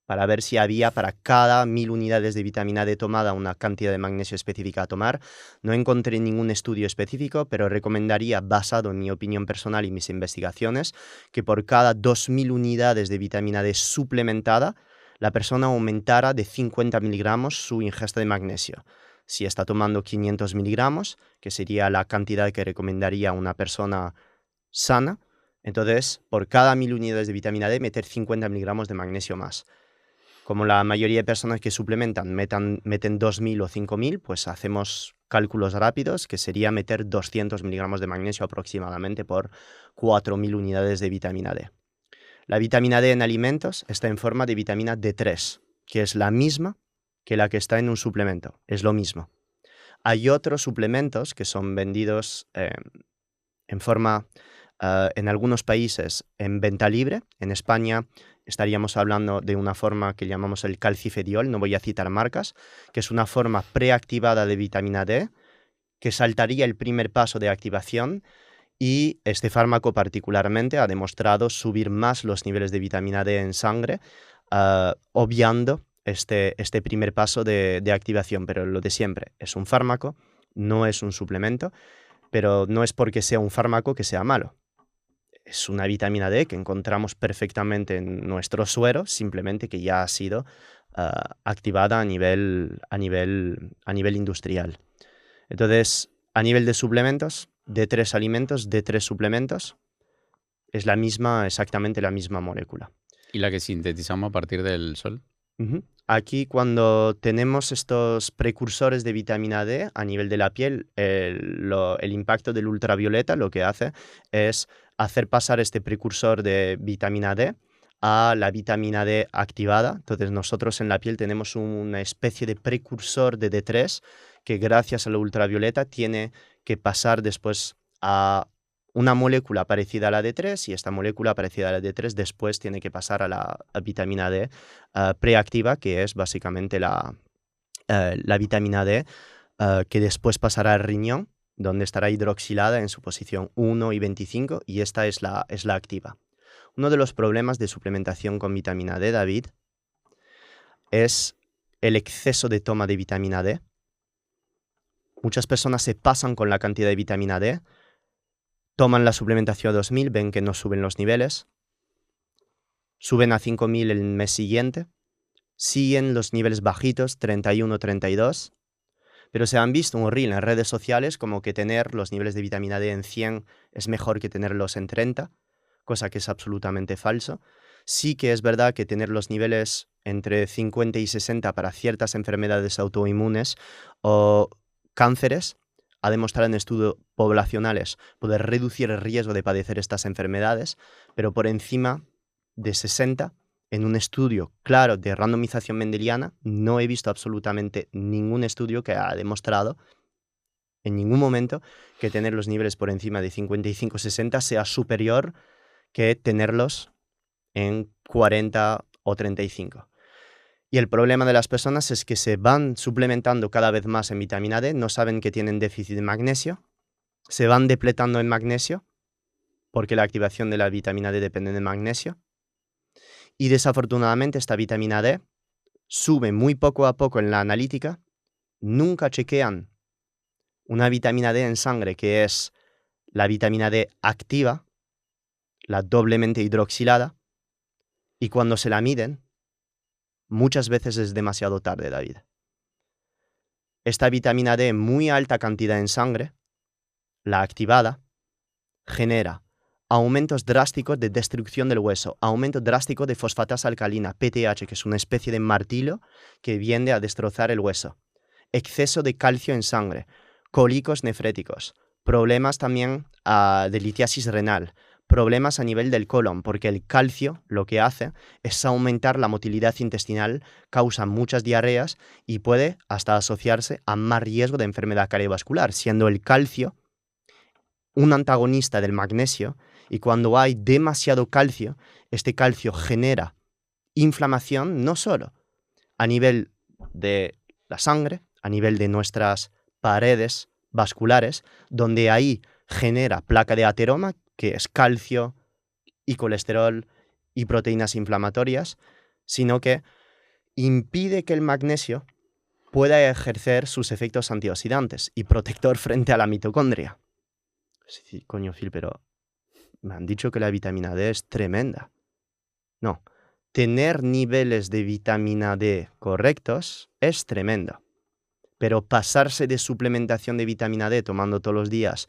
para ver si había para cada 1000 unidades de vitamina D tomada una cantidad de magnesio específica a tomar. No encontré ningún estudio específico, pero recomendaría, basado en mi opinión personal y mis investigaciones, que por cada 2000 unidades de vitamina D suplementada, la persona aumentara de 50 miligramos su ingesta de magnesio. Si está tomando 500 miligramos, que sería la cantidad que recomendaría a una persona sana, entonces por cada 1000 unidades de vitamina D meter 50 miligramos de magnesio más. Como la mayoría de personas que suplementan meten 2000 o 5000, pues hacemos cálculos rápidos, que sería meter 200 miligramos de magnesio aproximadamente por 4000 unidades de vitamina D. La vitamina D en alimentos está en forma de vitamina D3, que es la misma que la que está en un suplemento. Es lo mismo. Hay otros suplementos que son vendidos en forma, en algunos países, en venta libre. En España estaríamos hablando de una forma que llamamos el calcifediol, no voy a citar marcas, que es una forma preactivada de vitamina D, que saltaría el primer paso de activación Y este fármaco particularmente ha demostrado subir más los niveles de vitamina D en sangre, obviando este primer paso de activación. Pero lo de siempre, es un fármaco, no es un suplemento, pero no es porque sea un fármaco que sea malo. Es una vitamina D que encontramos perfectamente en nuestro suero, simplemente que ya ha sido activada a nivel industrial. Entonces, a nivel de suplementos, de 3 alimentos, de 3 suplementos, es exactamente la misma molécula. ¿Y la que sintetizamos a partir del sol? Aquí, cuando tenemos estos precursores de vitamina D a nivel de la piel, el impacto del ultravioleta lo que hace es hacer pasar este precursor de vitamina D a la vitamina D activada. Entonces, nosotros en la piel tenemos una especie de precursor de D3 que, gracias al ultravioleta, tiene que pasar después a una molécula parecida a la D3, y esta molécula parecida a la D3 después tiene que pasar a la vitamina D preactiva, que es básicamente la vitamina D que después pasará al riñón, donde estará hidroxilada en su posición 1 y 25, y esta es la activa. Uno de los problemas de suplementación con vitamina D, David, es el exceso de toma de vitamina D. Muchas personas se pasan con la cantidad de vitamina D, toman la suplementación a 2000, ven que no suben los niveles, suben a 5000 el mes siguiente, siguen los niveles bajitos, 31, 32, pero se han visto un reel en redes sociales como que tener los niveles de vitamina D en 100 es mejor que tenerlos en 30, cosa que es absolutamente falso. Sí que es verdad que tener los niveles entre 50 y 60 para ciertas enfermedades autoinmunes o cánceres ha demostrado en estudios poblacionales poder reducir el riesgo de padecer estas enfermedades, pero por encima de 60, en un estudio claro de randomización mendeliana, no he visto absolutamente ningún estudio que ha demostrado en ningún momento que tener los niveles por encima de 55-60 sea superior que tenerlos en 40 o 35. Y el problema de las personas es que se van suplementando cada vez más en vitamina D, no saben que tienen déficit de magnesio, se van depletando en magnesio, porque la activación de la vitamina D depende del magnesio, y desafortunadamente esta vitamina D sube muy poco a poco en la analítica, nunca chequean una vitamina D en sangre que es la vitamina D activa, la doblemente hidroxilada, y cuando se la miden, muchas veces es demasiado tarde, David. Esta vitamina D en muy alta cantidad en sangre, la activada, genera aumentos drásticos de destrucción del hueso, aumento drástico de fosfatasa alcalina, PTH, que es una especie de martillo que viene a destrozar el hueso, exceso de calcio en sangre, cólicos nefréticos, problemas también de litiasis renal, problemas a nivel del colon, porque el calcio lo que hace es aumentar la motilidad intestinal, causa muchas diarreas y puede hasta asociarse a más riesgo de enfermedad cardiovascular, siendo el calcio un antagonista del magnesio, y cuando hay demasiado calcio, este calcio genera inflamación no solo a nivel de la sangre, a nivel de nuestras paredes vasculares, donde ahí genera placa de ateroma, que es calcio y colesterol y proteínas inflamatorias, sino que impide que el magnesio pueda ejercer sus efectos antioxidantes y protector frente a la mitocondria. Sí, coño, Phil, pero me han dicho que la vitamina D es tremenda. No, tener niveles de vitamina D correctos es tremendo, pero pasarse de suplementación de vitamina D tomando todos los días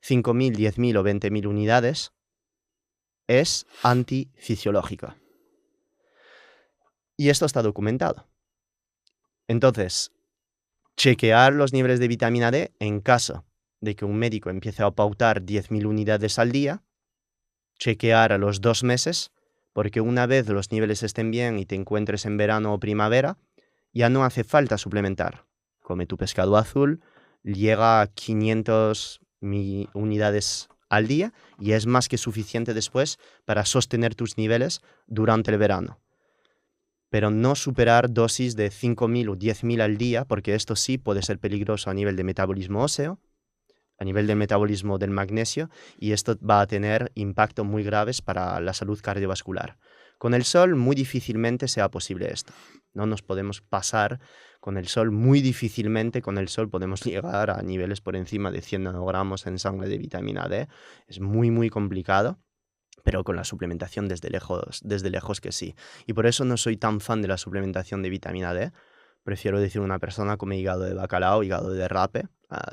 5.000, 10.000 o 20.000 unidades es antifisiológico. Y esto está documentado. Entonces, chequear los niveles de vitamina D en caso de que un médico empiece a pautar 10.000 unidades al día, chequear a los 2 meses, porque una vez los niveles estén bien y te encuentres en verano o primavera, ya no hace falta suplementar. Come tu pescado azul, llega a 500 unidades al día y es más que suficiente después para sostener tus niveles durante el verano. Pero no superar dosis de 5.000 o 10.000 al día, porque esto sí puede ser peligroso a nivel de metabolismo óseo, a nivel del metabolismo del magnesio, y esto va a tener impactos muy graves para la salud cardiovascular. Con el sol muy difícilmente sea posible esto. No nos podemos pasar con el sol, muy difícilmente con el sol podemos llegar a niveles por encima de 100 nanogramos en sangre de vitamina D. Es muy, muy complicado, pero con la suplementación desde lejos que sí. Y por eso no soy tan fan de la suplementación de vitamina D. Prefiero decir una persona come hígado de bacalao, hígado de rape,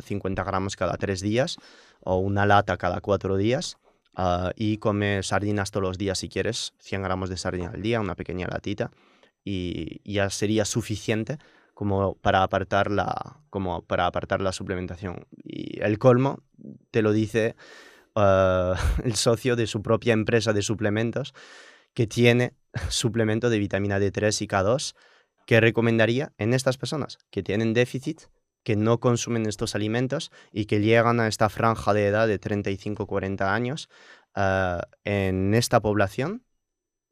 50 gramos cada 3 días, o una lata cada 4 días, y come sardinas todos los días si quieres, 100 gramos de sardina al día, una pequeña latita, y ya sería suficiente como para apartar la suplementación. Y el colmo te lo dice el socio de su propia empresa de suplementos, que tiene suplemento de vitamina D3 y K2, que recomendaría en estas personas que tienen déficit, que no consumen estos alimentos y que llegan a esta franja de edad de 35-40 años. En esta población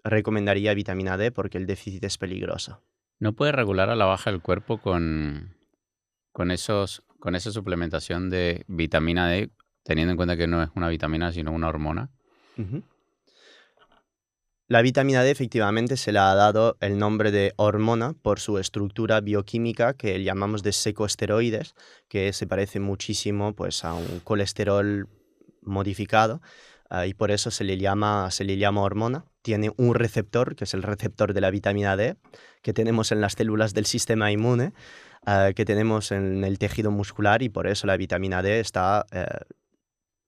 recomendaría vitamina D porque el déficit es peligroso. ¿No puede regular a la baja el cuerpo con esa suplementación de vitamina D, teniendo en cuenta que no es una vitamina, sino una hormona? Ujú. La vitamina D efectivamente se le ha dado el nombre de hormona por su estructura bioquímica que llamamos de secoesteroides, que se parece muchísimo pues, a un colesterol modificado, y por eso se le llama hormona. Tiene un receptor, que es el receptor de la vitamina D, que tenemos en las células del sistema inmune, que tenemos en el tejido muscular, y por eso la vitamina D está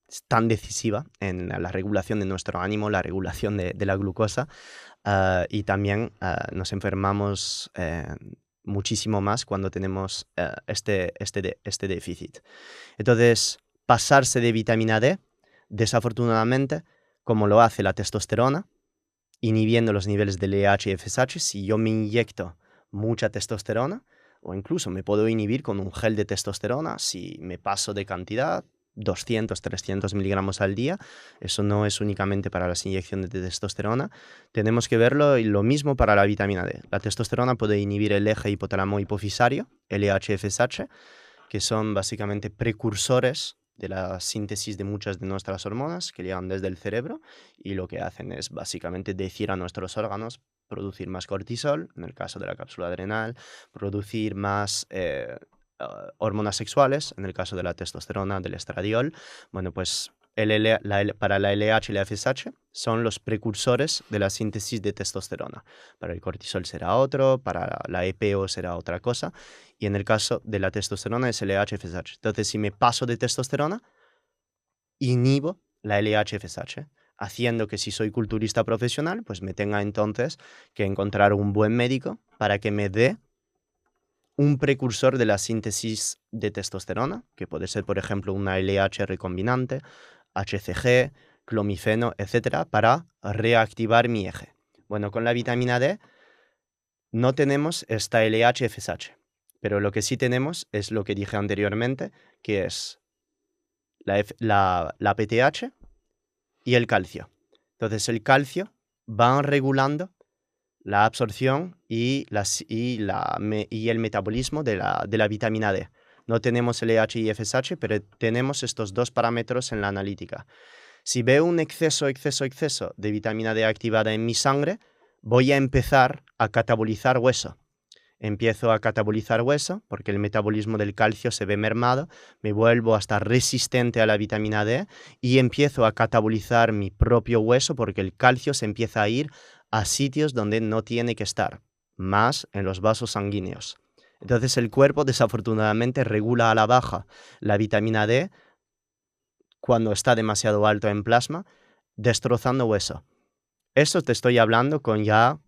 es tan decisiva en la regulación de nuestro ánimo, la regulación de la glucosa, y también nos enfermamos muchísimo más cuando tenemos este déficit. Entonces, pasarse de vitamina D, desafortunadamente, como lo hace la testosterona, inhibiendo los niveles de LH y FSH, si yo me inyecto mucha testosterona, o incluso me puedo inhibir con un gel de testosterona, si me paso de cantidad, 200, 300 miligramos al día, eso no es únicamente para las inyecciones de testosterona, tenemos que verlo y lo mismo para la vitamina D. La testosterona puede inhibir el eje hipotálamo-hipofisario, LH-FSH, que son básicamente precursores de la síntesis de muchas de nuestras hormonas que llegan desde el cerebro, y lo que hacen es básicamente decir a nuestros órganos producir más cortisol, en el caso de la cápsula adrenal, producir más hormonas sexuales, en el caso de la testosterona, del estradiol. Bueno, pues para la LH y la FSH son los precursores de la síntesis de testosterona. Para el cortisol será otro, para la EPO será otra cosa, y en el caso de la testosterona es LH-FSH. Entonces, si me paso de testosterona, inhibo la LH-FSH, haciendo que si soy culturista profesional, pues me tenga entonces que encontrar un buen médico para que me dé un precursor de la síntesis de testosterona, que puede ser, por ejemplo, una LH recombinante, HCG, clomifeno, etcétera, para reactivar mi eje. Bueno, con la vitamina D no tenemos esta LH-FSH, pero lo que sí tenemos es lo que dije anteriormente, que es la PTH y el calcio. Entonces, el calcio va regulando la absorción y el metabolismo de la vitamina D. No tenemos LH y FSH, pero tenemos estos dos parámetros en la analítica. Si veo un exceso de vitamina D activada en mi sangre, voy a empezar a catabolizar hueso. Empiezo a catabolizar hueso porque el metabolismo del calcio se ve mermado, me vuelvo hasta resistente a la vitamina D y empiezo a catabolizar mi propio hueso porque el calcio se empieza a ir a sitios donde no tiene que estar, más en los vasos sanguíneos. Entonces el cuerpo desafortunadamente regula a la baja la vitamina D cuando está demasiado alto en plasma, destrozando hueso. Eso te estoy hablando con ya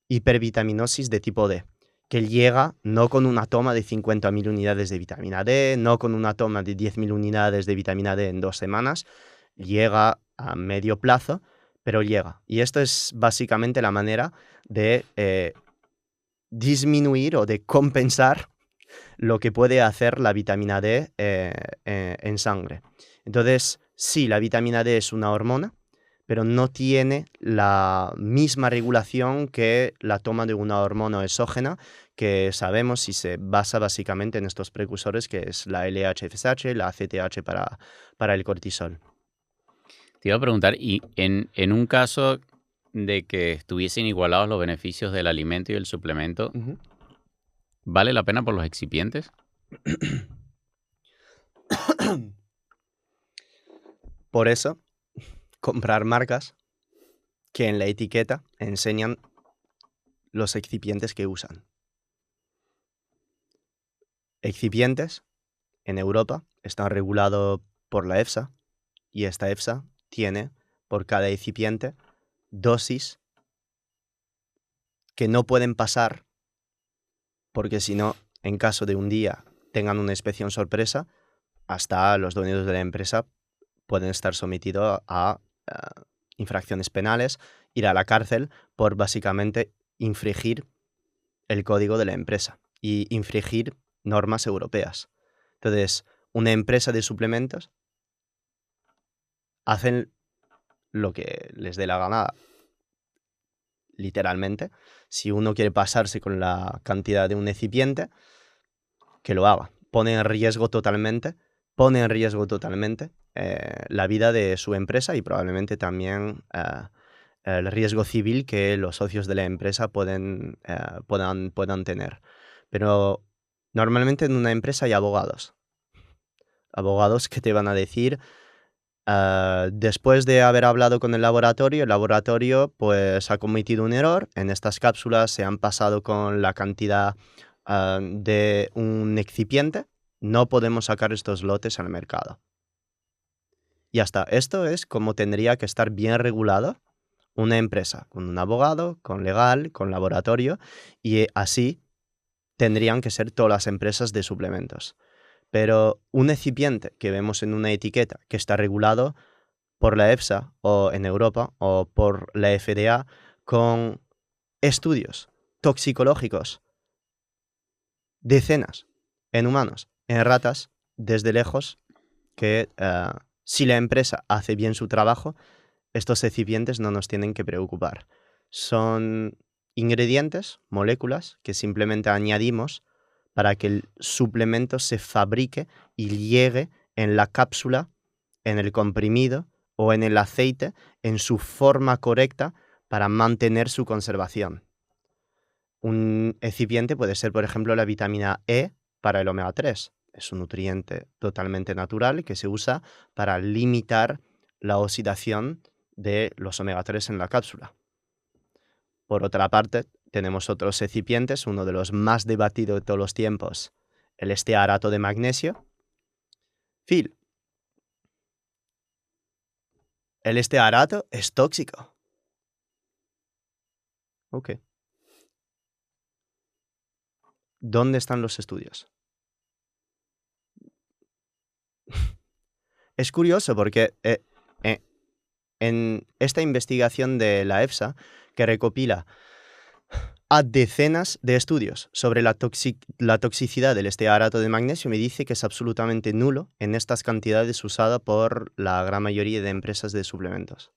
hipervitaminosis de tipo D, que llega no con una toma de 50.000 unidades de vitamina D, no con una toma de 10.000 unidades de vitamina D en 2 semanas, llega a medio plazo, pero llega. Y esto es básicamente la manera de disminuir o de compensar lo que puede hacer la vitamina D en sangre. Entonces, sí, la vitamina D es una hormona, pero no tiene la misma regulación que la toma de una hormona exógena que sabemos si se basa básicamente en estos precursores, que es la LH-FSH, la ACTH para el cortisol. Te iba a preguntar, y en un caso de que estuviesen igualados los beneficios del alimento y el suplemento, Ujú. ¿vale la pena por los excipientes? Por eso, comprar marcas que en la etiqueta enseñan los excipientes que usan. Excipientes en Europa están regulados por la EFSA y esta EFSA tiene por cada excipiente dosis que no pueden pasar porque si no, en caso de un día tengan una inspección sorpresa, hasta los dueños de la empresa pueden estar sometidos a infracciones penales, ir a la cárcel por básicamente infringir el código de la empresa y infringir normas europeas. Entonces, una empresa de suplementos hacen lo que les dé la gana, literalmente. Si uno quiere pasarse con la cantidad de un excipiente, que lo haga. Pone en riesgo totalmente la vida de su empresa y probablemente también el riesgo civil que los socios de la empresa puedan tener. Pero normalmente en una empresa hay abogados que te van a decir, después de haber hablado con el laboratorio pues ha cometido un error, en estas cápsulas se han pasado con la cantidad de un excipiente, no podemos sacar estos lotes al mercado. Ya está, esto es como tendría que estar bien regulado una empresa, con un abogado, con legal, con laboratorio, y así tendrían que ser todas las empresas de suplementos. Pero un excipiente que vemos en una etiqueta que está regulado por la EFSA o en Europa o por la FDA con estudios toxicológicos, decenas en humanos, en ratas, desde lejos, que si la empresa hace bien su trabajo, estos excipientes no nos tienen que preocupar. Son ingredientes, moléculas, que simplemente añadimos para que el suplemento se fabrique y llegue en la cápsula, en el comprimido o en el aceite en su forma correcta para mantener su conservación. Un excipiente puede ser, por ejemplo, la vitamina E para el omega 3. Es un nutriente totalmente natural que se usa para limitar la oxidación de los omega 3 en la cápsula. Por otra parte, tenemos otros excipientes, uno de los más debatidos de todos los tiempos, el estearato de magnesio. Phil, el estearato es tóxico. Ok. ¿Dónde están los estudios? Es curioso porque en esta investigación de la EFSA, que recopila a decenas de estudios sobre la toxicidad del estearato de magnesio, me dice que es absolutamente nulo en estas cantidades usadas por la gran mayoría de empresas de suplementos.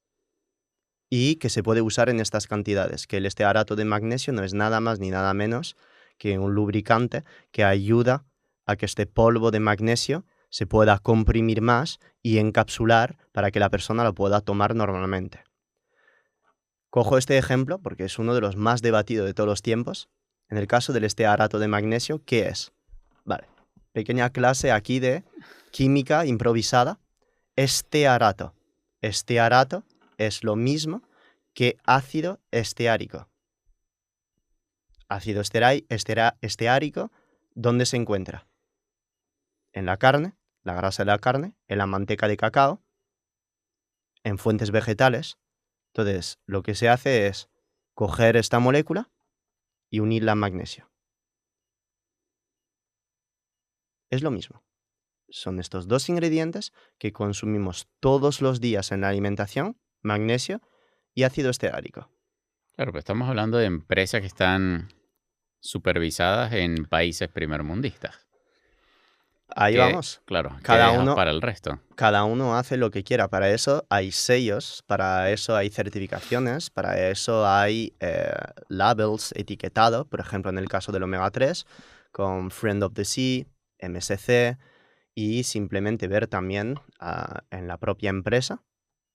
Y que se puede usar en estas cantidades, que el estearato de magnesio no es nada más ni nada menos que un lubricante que ayuda a que este polvo de magnesio se pueda comprimir más y encapsular para que la persona lo pueda tomar normalmente. Cojo este ejemplo porque es uno de los más debatidos de todos los tiempos. En el caso del estearato de magnesio, ¿qué es? Vale, pequeña clase aquí de química improvisada. Estearato. Estearato es lo mismo que ácido esteárico. Ácido esteárico, ¿dónde se encuentra? En la carne, la grasa de la carne, en la manteca de cacao, en fuentes vegetales. Entonces, lo que se hace es coger esta molécula y unirla a magnesio. Es lo mismo. Son estos dos ingredientes que consumimos todos los días en la alimentación, magnesio y ácido esteárico. Claro, pero estamos hablando de empresas que están supervisadas en países primermundistas. Ahí que, vamos. claro, que Cada dejas uno, para el resto. cada uno hace lo que quiera. Para eso hay sellos, para eso hay certificaciones, para eso hay labels etiquetados, por ejemplo, en el caso del omega 3, con Friend of the Sea, MSC, y simplemente ver también en la propia empresa,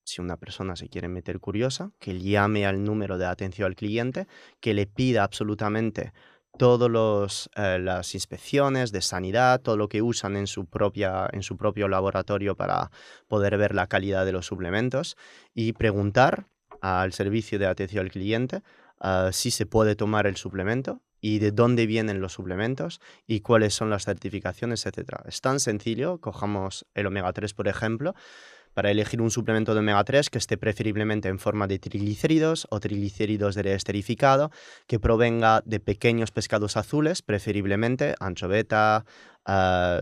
si una persona se quiere meter curiosa, que llame al número de atención al cliente, que le pida absolutamente todas las inspecciones de sanidad, todo lo que usan en su propio laboratorio para poder ver la calidad de los suplementos y preguntar al servicio de atención al cliente si se puede tomar el suplemento y de dónde vienen los suplementos y cuáles son las certificaciones, etcétera. Es tan sencillo, cojamos el omega 3 por ejemplo, para elegir un suplemento de omega 3 que esté preferiblemente en forma de triglicéridos o triglicéridos de esterificado, que provenga de pequeños pescados azules, preferiblemente anchoveta,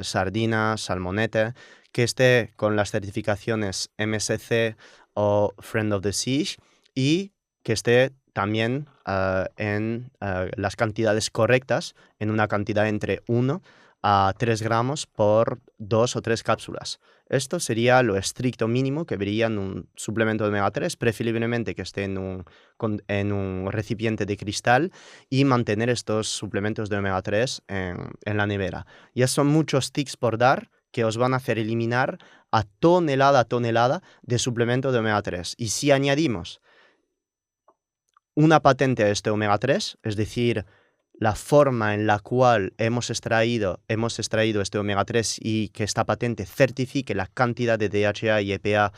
sardina, salmonete, que esté con las certificaciones MSC o Friend of the Sea y que esté también en las cantidades correctas, en una cantidad entre 1 a 3 gramos por 2 o 3 cápsulas. Esto sería lo estricto mínimo que vería en un suplemento de omega 3, preferiblemente que esté en un recipiente de cristal y mantener estos suplementos de omega 3 en la nevera. Ya son muchos tics por dar que os van a hacer eliminar a tonelada de suplemento de omega 3. Y si añadimos una patente a este omega 3, es decir, la forma en la cual hemos extraído este omega 3 y que esta patente certifique la cantidad de DHA y EPA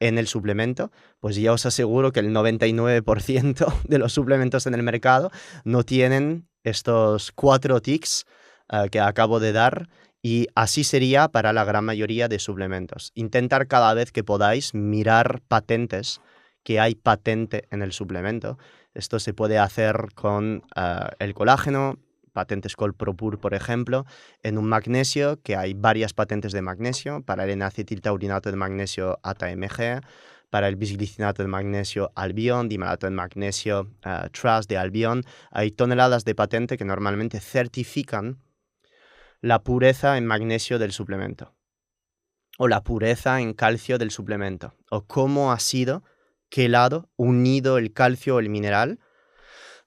en el suplemento, pues ya os aseguro que el 99% de los suplementos en el mercado no tienen estos 4 tics que acabo de dar, y así sería para la gran mayoría de suplementos. Intentar cada vez que podáis mirar patentes, que hay patente en el suplemento. Esto se puede hacer con el colágeno, patentes Colpropur, por ejemplo, en un magnesio, que hay varias patentes de magnesio, para el N-acetiltaurinato de magnesio ATMG, para el bisglicinato de magnesio Albion, dimalato de magnesio Trust de Albion. Hay toneladas de patente que normalmente certifican la pureza en magnesio del suplemento, o la pureza en calcio del suplemento, o cómo ha sido quelado, unido el calcio o el mineral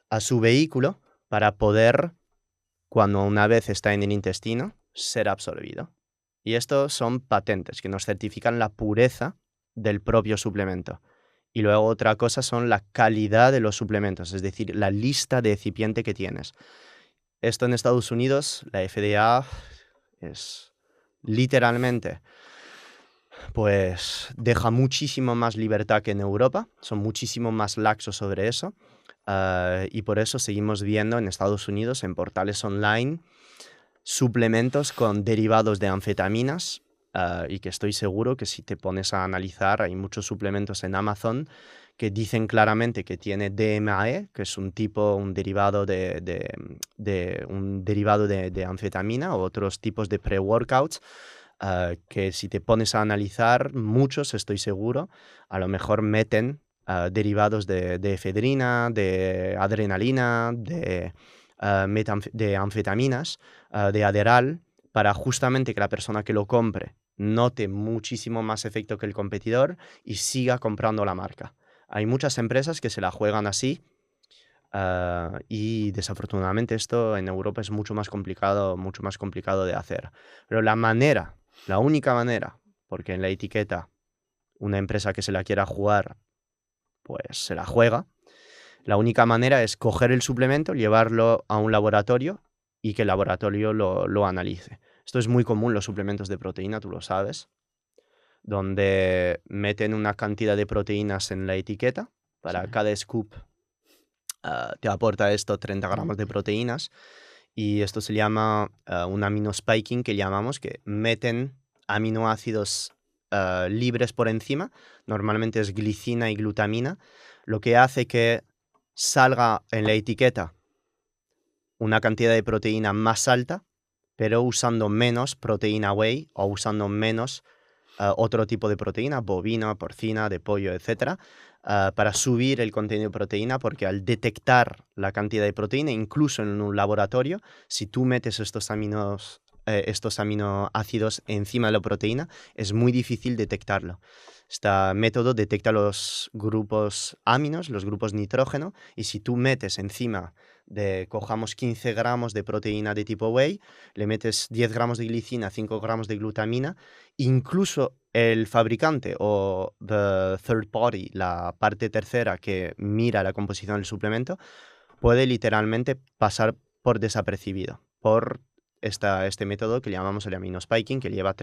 a su vehículo para poder, cuando una vez está en el intestino, ser absorbido. Y estos son patentes que nos certifican la pureza del propio suplemento. Y luego otra cosa son la calidad de los suplementos, es decir, la lista de excipiente que tienes. Esto en Estados Unidos, la FDA es literalmente, pues deja muchísimo más libertad que en Europa, son muchísimo más laxos sobre eso. Y por eso seguimos viendo en Estados Unidos, en portales online, suplementos con derivados de anfetaminas, y que estoy seguro que si te pones a analizar, hay muchos suplementos en Amazon que dicen claramente que tiene DMAE, que es un derivado de anfetamina, o otros tipos de pre-workouts, que si te pones a analizar, muchos, estoy seguro, a lo mejor meten derivados de efedrina, de adrenalina, de anfetaminas, de Adderall, para justamente que la persona que lo compre note muchísimo más efecto que el competidor y siga comprando la marca. Hay muchas empresas que se la juegan así, y desafortunadamente esto en Europa es mucho más complicado de hacer. Pero la única manera, porque en la etiqueta una empresa que se la quiera jugar, pues se la juega. La única manera es coger el suplemento, llevarlo a un laboratorio y que el laboratorio lo analice. Esto es muy común en los suplementos de proteína, tú lo sabes, donde meten una cantidad de proteínas en la etiqueta. Para Sí. cada scoop te aporta esto 30 gramos de proteínas, y esto se llama un aminospiking, que llamamos, que meten aminoácidos libres por encima, normalmente es glicina y glutamina, lo que hace que salga en la etiqueta una cantidad de proteína más alta, pero usando menos proteína whey, o usando menos otro tipo de proteína, bovina, porcina, de pollo, etcétera, para subir el contenido de proteína, porque al detectar la cantidad de proteína, incluso en un laboratorio, si tú metes estos estos aminoácidos encima de la proteína, es muy difícil detectarlo. Este método detecta los grupos aminos, los grupos nitrógeno, y si tú metes encima cojamos 15 gramos de proteína de tipo whey, le metes 10 gramos de glicina, 5 gramos de glutamina, incluso el fabricante o the third party, la parte tercera que mira la composición del suplemento, puede literalmente pasar por desapercibido por este método que llamamos el aminospiking, que lleva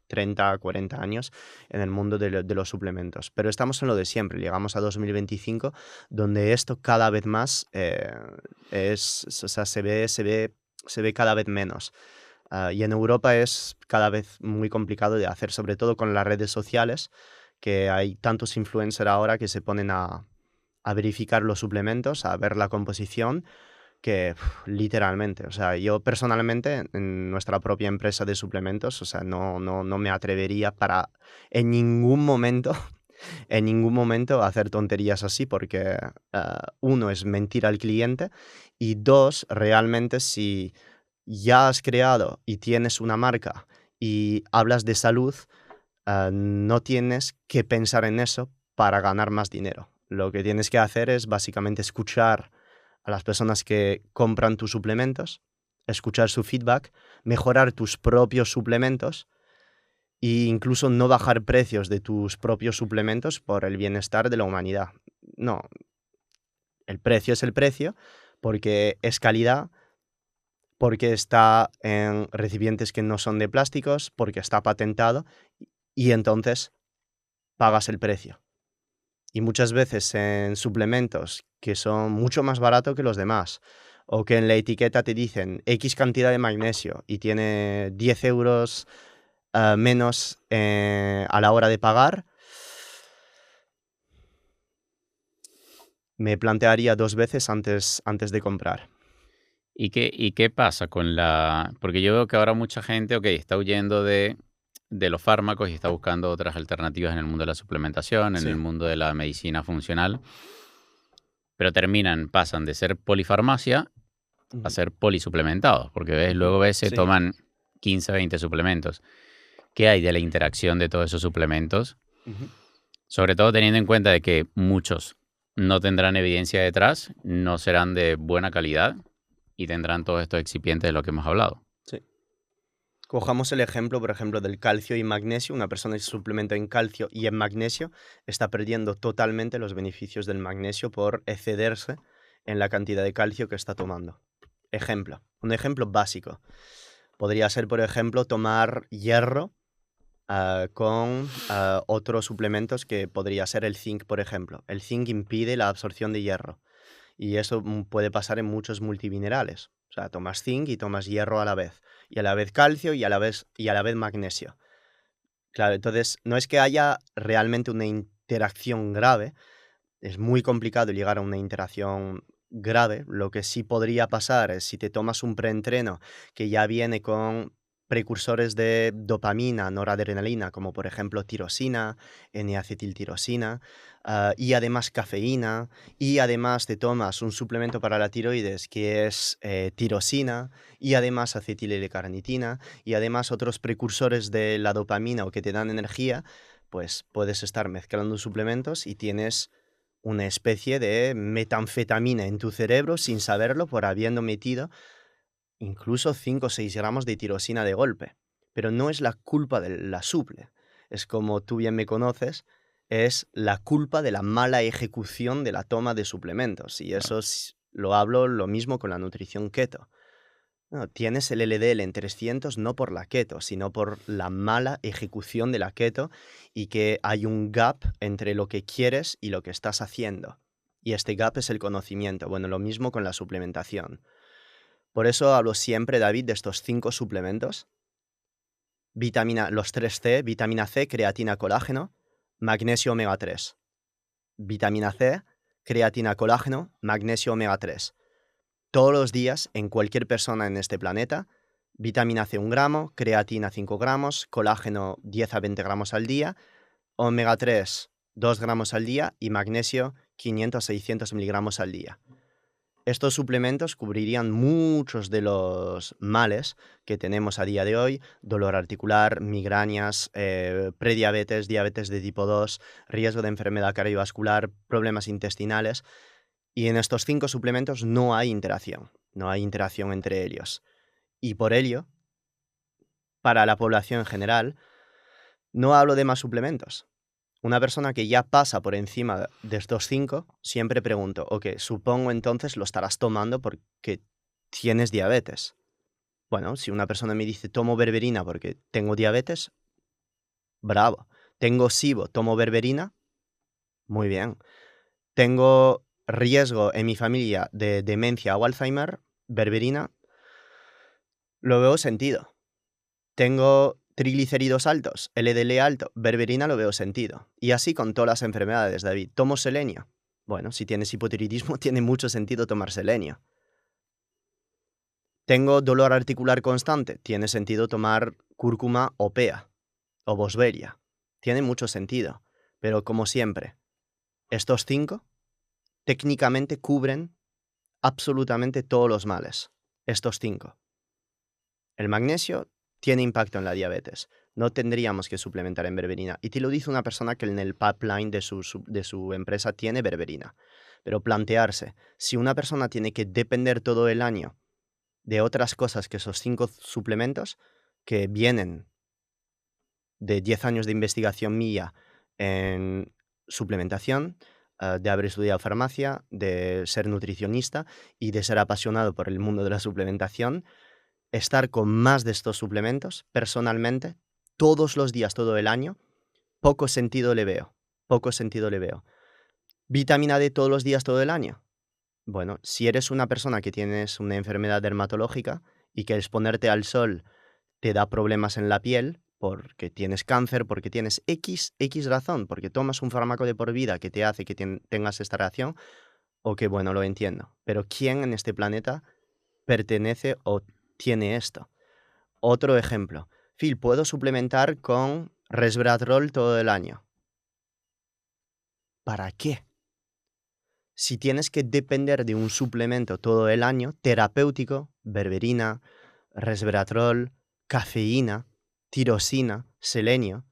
30, 40 años en el mundo de los suplementos. Pero estamos en lo de siempre, llegamos a 2025, donde esto cada vez más o sea, se ve cada vez menos. Y en Europa es cada vez muy complicado de hacer, sobre todo con las redes sociales, que hay tantos influencers ahora que se ponen a verificar los suplementos, a ver la composición, que literalmente, o sea, yo personalmente en nuestra propia empresa de suplementos, o sea, no me atrevería para en ningún momento, en ningún momento hacer tonterías así, porque uno es mentir al cliente y dos, realmente si ya has creado y tienes una marca y hablas de salud, no tienes que pensar en eso para ganar más dinero. Lo que tienes que hacer es básicamente escuchar a las personas que compran tus suplementos, escuchar su feedback, mejorar tus propios suplementos e incluso no bajar precios de tus propios suplementos por el bienestar de la humanidad. No, el precio es el precio porque es calidad, porque está en recipientes que no son de plásticos, porque está patentado y entonces pagas el precio. Y muchas veces en suplementos que son mucho más baratos que los demás, o que en la etiqueta te dicen X cantidad de magnesio y tiene 10 euros menos a la hora de pagar, me plantearía 2 veces antes de comprar. ¿Y qué pasa con la...? Porque yo veo que ahora mucha gente, ok, está huyendo de los fármacos y está buscando otras alternativas en el mundo de la suplementación, en el Sí. mundo de la medicina funcional, pero pasan de ser polifarmacia a Ujú, ser polisuplementados, porque ujú. luego ves, se Sí. toman 15, 20 suplementos. ¿Qué hay de la interacción de todos esos suplementos? Ujú. Sobre todo teniendo en cuenta de que muchos no tendrán evidencia detrás, no serán de buena calidad y tendrán todos estos excipientes de lo que hemos hablado. Sí. Cojamos el ejemplo, por ejemplo, del calcio y magnesio. Una persona que se suplementa en calcio y en magnesio está perdiendo totalmente los beneficios del magnesio por excederse en la cantidad de calcio que está tomando. Ejemplo, un ejemplo básico. Podría ser, por ejemplo, tomar hierro con otros suplementos que podría ser el zinc, por ejemplo. El zinc impide la absorción de hierro y eso puede pasar en muchos multiminerales. O sea, tomas zinc y tomas hierro a la vez calcio y a la vez magnesio. Claro, entonces no es que haya realmente una interacción grave, es muy complicado llegar a una interacción grave. Lo que sí podría pasar es si te tomas un preentreno que ya viene con precursores de dopamina, noradrenalina, como por ejemplo tirosina, N-acetiltirosina, y además cafeína, y además te tomas un suplemento para la tiroides que es tirosina, y además acetil L-carnitina, y además otros precursores de la dopamina o que te dan energía, pues puedes estar mezclando suplementos y tienes una especie de metanfetamina en tu cerebro sin saberlo por habiendo metido incluso 5 o 6 gramos de tirosina de golpe. Pero no es la culpa de la suple. Es como tú bien me conoces, es la culpa de la mala ejecución de la toma de suplementos. Y eso lo hablo lo mismo con la nutrición keto. No, tienes el LDL en 300 no por la keto, sino por la mala ejecución de la keto y que hay un gap entre lo que quieres y lo que estás haciendo. Y este gap es el conocimiento. Bueno, lo mismo con la suplementación. Por eso hablo siempre, David, de estos 5 suplementos. Los 3C, vitamina C, creatina, colágeno, magnesio omega 3. Vitamina C, creatina, colágeno, magnesio omega 3. Todos los días, en cualquier persona en este planeta, vitamina C 1 gramo, creatina 5 gramos, colágeno 10 a 20 gramos al día, omega 3 2 gramos al día y magnesio 500 a 600 miligramos al día. Estos suplementos cubrirían muchos de los males que tenemos a día de hoy: dolor articular, migrañas, prediabetes, diabetes de tipo 2, riesgo de enfermedad cardiovascular, problemas intestinales. Y en estos 5 suplementos no hay interacción entre ellos. Y por ello, para la población en general, no hablo de más suplementos. Una persona que ya pasa por encima de estos 5, siempre pregunto: ok, supongo entonces lo estarás tomando porque tienes diabetes. Bueno, si una persona me dice tomo berberina porque tengo diabetes, bravo. Tengo SIBO, tomo berberina, muy bien. Tengo riesgo en mi familia de demencia o Alzheimer, berberina, lo veo sentido. Tengo triglicéridos altos, LDL alto, berberina, lo veo sentido. Y así con todas las enfermedades, David. ¿Tomo selenio? Bueno, si tienes hipotiroidismo, tiene mucho sentido tomar selenio. ¿Tengo dolor articular constante? Tiene sentido tomar cúrcuma o pea o boswellia. Tiene mucho sentido. Pero como siempre, estos 5 técnicamente cubren absolutamente todos los males. Estos 5. El magnesio tiene impacto en la diabetes. No tendríamos que suplementar en berberina. Y te lo dice una persona que en el pipeline de su empresa tiene berberina. Pero plantearse, si una persona tiene que depender todo el año de otras cosas que esos 5 suplementos que vienen de 10 años de investigación mía en suplementación, de haber estudiado farmacia, de ser nutricionista y de ser apasionado por el mundo de la suplementación, estar con más de estos suplementos, personalmente, todos los días, todo el año, poco sentido le veo. Poco sentido le veo. ¿Vitamina D todos los días, todo el año? Bueno, si eres una persona que tienes una enfermedad dermatológica y que exponerte al sol te da problemas en la piel, porque tienes cáncer, porque tienes X razón, porque tomas un fármaco de por vida que te hace que tengas esta reacción, o que bueno, lo entiendo. Pero ¿quién en este planeta pertenece o tiene esto? Otro ejemplo. Phil, ¿puedo suplementar con resveratrol todo el año? ¿Para qué? Si tienes que depender de un suplemento todo el año, terapéutico, berberina, resveratrol, cafeína, tirosina, selenio,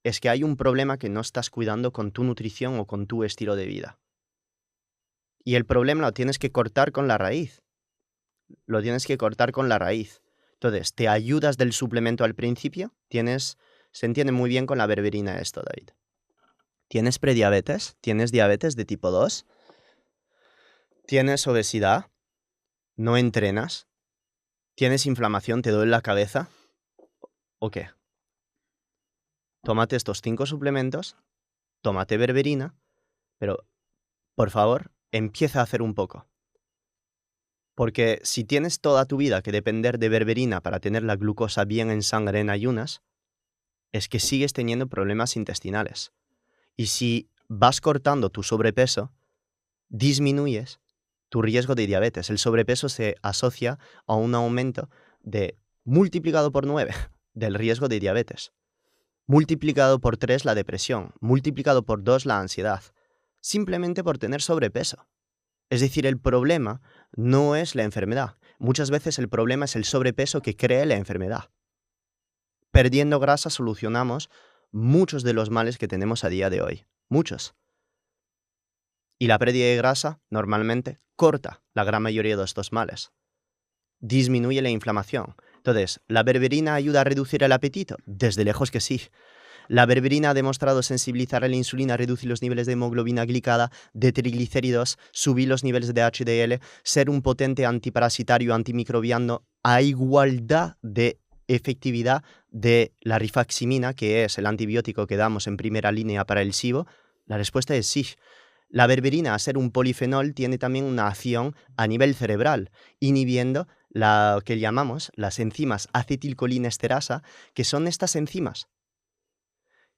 es que hay un problema que no estás cuidando con tu nutrición o con tu estilo de vida. Y el problema lo tienes que cortar con la raíz. Lo tienes que cortar con la raíz. Entonces, ¿te ayudas del suplemento al principio? Se entiende muy bien con la berberina esto, David. ¿Tienes prediabetes? ¿Tienes diabetes de tipo 2? ¿Tienes obesidad? ¿No entrenas? ¿Tienes inflamación? ¿Te duele la cabeza? ¿O qué? Tómate estos 5 suplementos, tómate berberina, pero, por favor, empieza a hacer un poco. Porque si tienes toda tu vida que depender de berberina para tener la glucosa bien en sangre en ayunas, es que sigues teniendo problemas intestinales. Y si vas cortando tu sobrepeso, disminuyes tu riesgo de diabetes. El sobrepeso se asocia a un aumento de multiplicado por 9 del riesgo de diabetes, multiplicado por 3 la depresión, multiplicado por 2 la ansiedad, simplemente por tener sobrepeso. Es decir, el problema no es la enfermedad. Muchas veces el problema es el sobrepeso que crea la enfermedad. Perdiendo grasa solucionamos muchos de los males que tenemos a día de hoy. Muchos. Y la pérdida de grasa, normalmente, corta la gran mayoría de estos males. Disminuye la inflamación. Entonces, ¿la berberina ayuda a reducir el apetito? Desde lejos que sí. La berberina ha demostrado sensibilizar a la insulina, reducir los niveles de hemoglobina glicada, de triglicéridos, subir los niveles de HDL, ser un potente antiparasitario, antimicrobiano, a igualdad de efectividad de la rifaximina, que es el antibiótico que damos en primera línea para el SIBO. La respuesta es sí. La berberina, a ser un polifenol, tiene también una acción a nivel cerebral, inhibiendo lo que llamamos las enzimas acetilcolinesterasa, que son estas enzimas